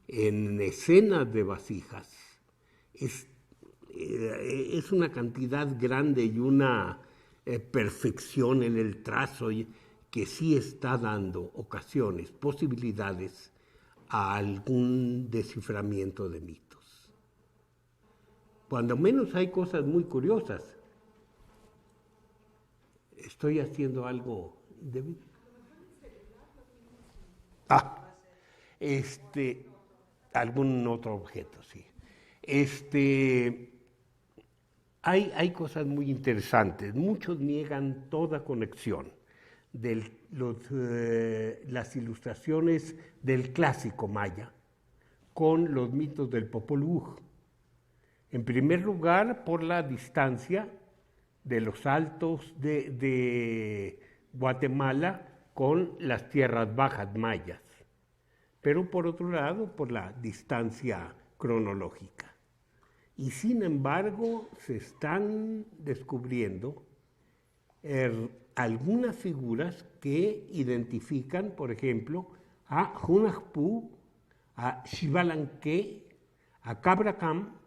en escenas de vasijas, es una cantidad grande y una perfección en el trazo que sí está dando ocasiones, posibilidades a algún desciframiento de mitos. Cuando menos hay cosas muy curiosas. Estoy haciendo algo de... algún otro objeto, sí. hay cosas muy interesantes. Muchos niegan toda conexión de las ilustraciones del clásico maya con los mitos del Popol Vuh. En primer lugar, por la distancia de los altos de Guatemala con las tierras bajas mayas, pero por otro lado, por la distancia cronológica. Y sin embargo, se están descubriendo algunas figuras que identifican, por ejemplo, a Hunahpu, a Xibalanque, a Cabracam,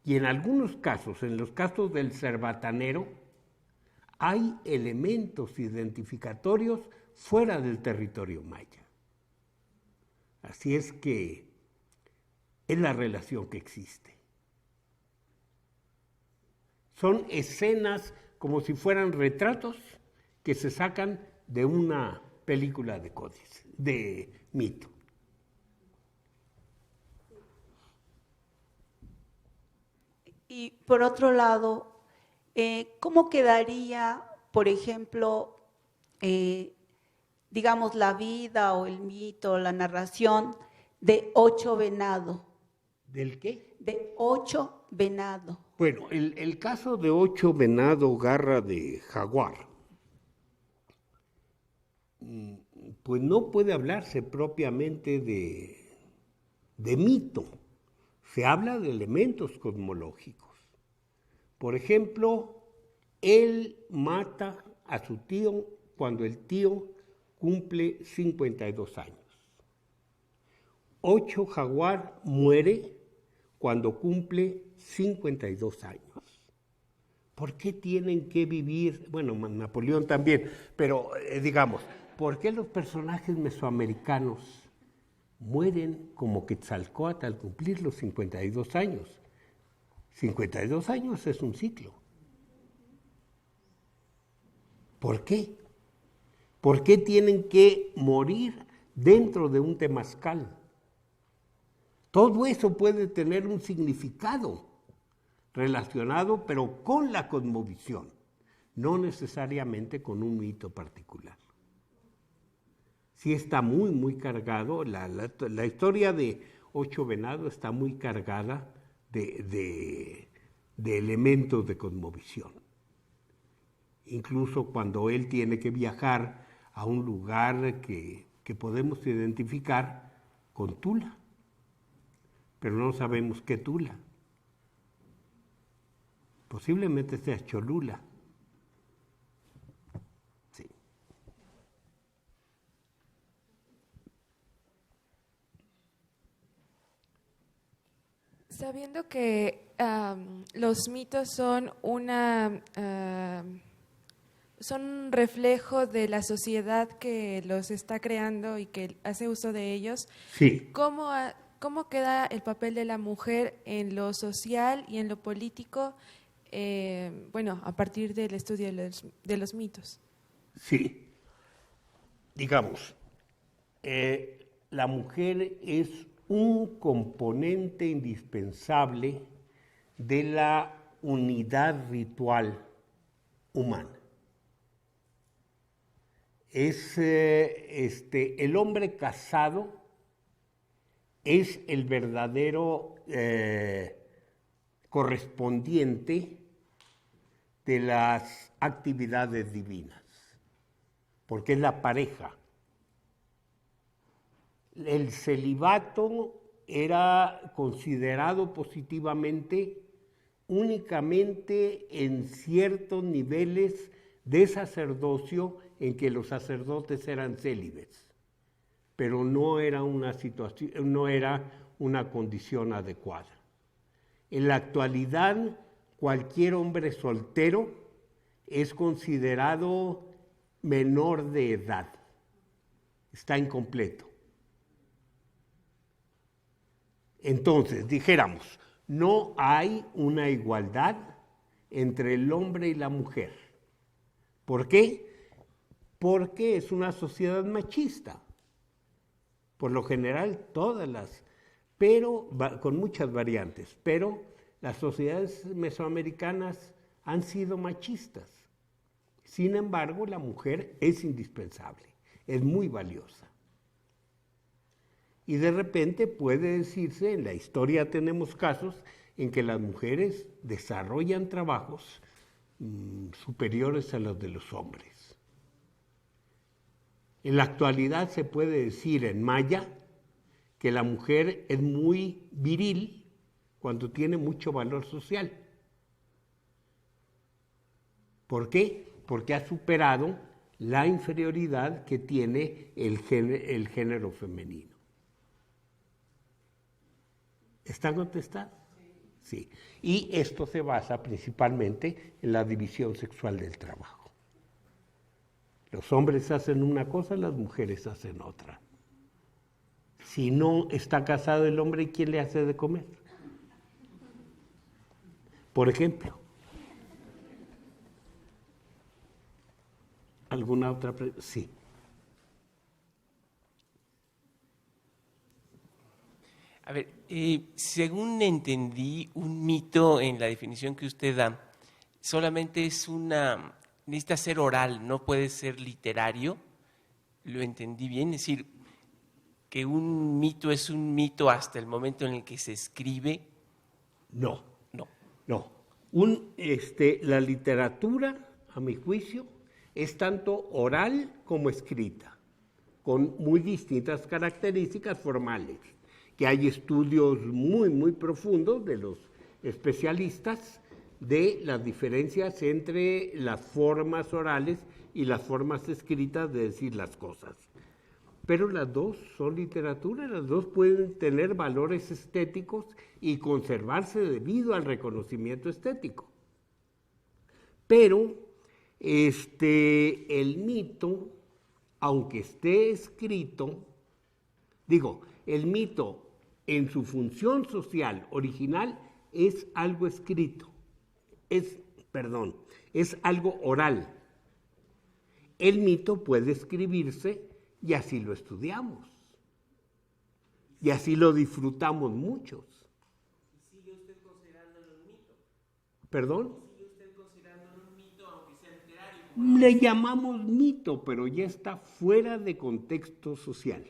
y en algunos casos, en los casos del cerbatanero, hay elementos identificatorios fuera del territorio maya. Así es que es la relación que existe. Son escenas como si fueran retratos que se sacan de una película de códice, de mito. Y por otro lado, ¿cómo quedaría, por ejemplo, digamos, la vida o el mito, la narración de Ocho Venado? ¿Del qué? De Ocho Venado. Bueno, el caso de Ocho Venado Garra de Jaguar, pues no puede hablarse propiamente de mito. Se habla de elementos cosmológicos. Por ejemplo, él mata a su tío cuando el tío cumple 52 años. Ocho Jaguar muere cuando cumple 52 años. ¿Por qué tienen que vivir? Bueno, Napoleón también, pero digamos, ¿por qué los personajes mesoamericanos mueren como Quetzalcóatl al cumplir los 52 años? 52 años es un ciclo. ¿Por qué? ¿Por qué tienen que morir dentro de un temazcal? Todo eso puede tener un significado relacionado, pero con la cosmovisión, no necesariamente con un mito particular. Sí está muy, muy cargado, la historia de Ocho Venado está muy cargada de elementos de cosmovisión. Incluso cuando él tiene que viajar a un lugar que podemos identificar con Tula, pero no sabemos qué Tula. Posiblemente sea Cholula. Sí. Sabiendo que los mitos son son un reflejo de la sociedad que los está creando y que hace uso de ellos, Sí. ¿Cómo queda el papel de la mujer en lo social y en lo político, a partir del estudio de los mitos? Sí. Digamos, la mujer es un componente indispensable de la unidad ritual humana. Es el hombre casado es el verdadero correspondiente de las actividades divinas, porque es la pareja. El celibato era considerado positivamente únicamente en ciertos niveles de sacerdocio en que los sacerdotes eran célibes, pero no era una situación, no era una condición adecuada. En la actualidad, cualquier hombre soltero es considerado menor de edad, está incompleto. Entonces, dijéramos, no hay una igualdad entre el hombre y la mujer. ¿Por qué? Porque es una sociedad machista. Por lo general, pero con muchas variantes, pero las sociedades mesoamericanas han sido machistas. Sin embargo, la mujer es indispensable, es muy valiosa. Y de repente puede decirse, en la historia tenemos casos en que las mujeres desarrollan trabajos superiores a los de los hombres. En la actualidad se puede decir en maya que la mujer es muy viril cuando tiene mucho valor social. ¿Por qué? Porque ha superado la inferioridad que tiene el género femenino. ¿Está contestado? Sí. Y esto se basa principalmente en la división sexual del trabajo. Los hombres hacen una cosa, las mujeres hacen otra. Si no está casado el hombre, ¿quién le hace de comer? Por ejemplo. ¿Alguna otra pregunta? Sí. A ver, según entendí, un mito en la definición que usted da, solamente es necesita ser oral, no puede ser literario. ¿Lo entendí bien? Es decir, que un mito es un mito hasta el momento en el que se escribe. No. No. No. La literatura, a mi juicio, es tanto oral como escrita, con muy distintas características formales, que hay estudios muy, muy profundos de los especialistas de las diferencias entre las formas orales y las formas escritas de decir las cosas. Pero las dos son literatura, las dos pueden tener valores estéticos y conservarse debido al reconocimiento estético. Pero el mito, aunque esté escrito, el mito en su función social original es algo escrito, es algo oral. El mito puede escribirse y así lo estudiamos. Y así lo disfrutamos muchos. ¿Sigue usted considerándolo un mito? ¿Perdón? ¿Sigue usted considerándolo un mito aunque sea literario? Le llamamos mito, pero ya está fuera de contexto social.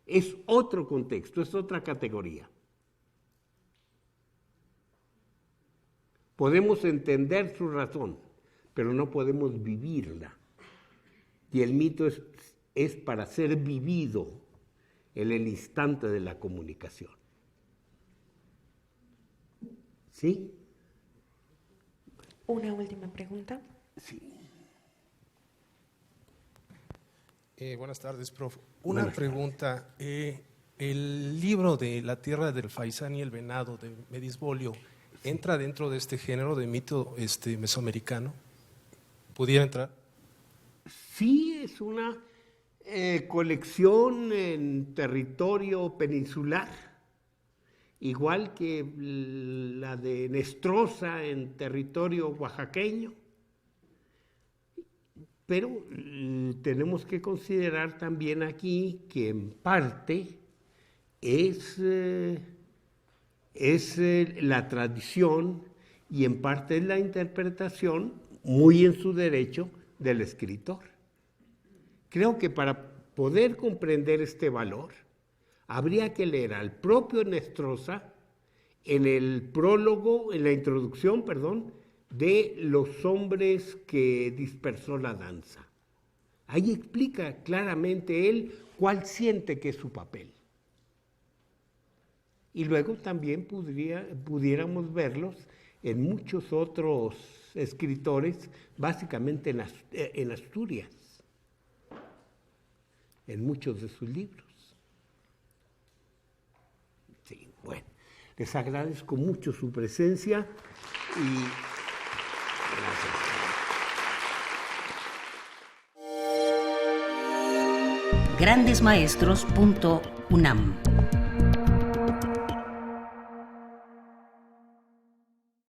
Es otro contexto, es otra categoría. Podemos entender su razón, pero no podemos vivirla. Y el mito es para ser vivido en el instante de la comunicación. ¿Sí? Una última pregunta. Sí. Buenas tardes, prof. Una pregunta. El libro de La tierra del faisán y el venado de Medisbolio, ¿entra dentro de este género de mito mesoamericano? ¿Pudiera entrar? Sí, es una colección en territorio peninsular, igual que la de Nestrosa en territorio oaxaqueño. Pero tenemos que considerar también aquí que en parte es la tradición y en parte es la interpretación, muy en su derecho, del escritor. Creo que para poder comprender este valor, habría que leer al propio Nestrosa en el prólogo, en la introducción, de Los hombres que dispersó la danza. Ahí explica claramente él cuál siente que es su papel. Y luego también pudiéramos verlos en muchos otros escritores, básicamente en Asturias, en muchos de sus libros. Sí, bueno, les agradezco mucho su presencia y grandesmaestros.unam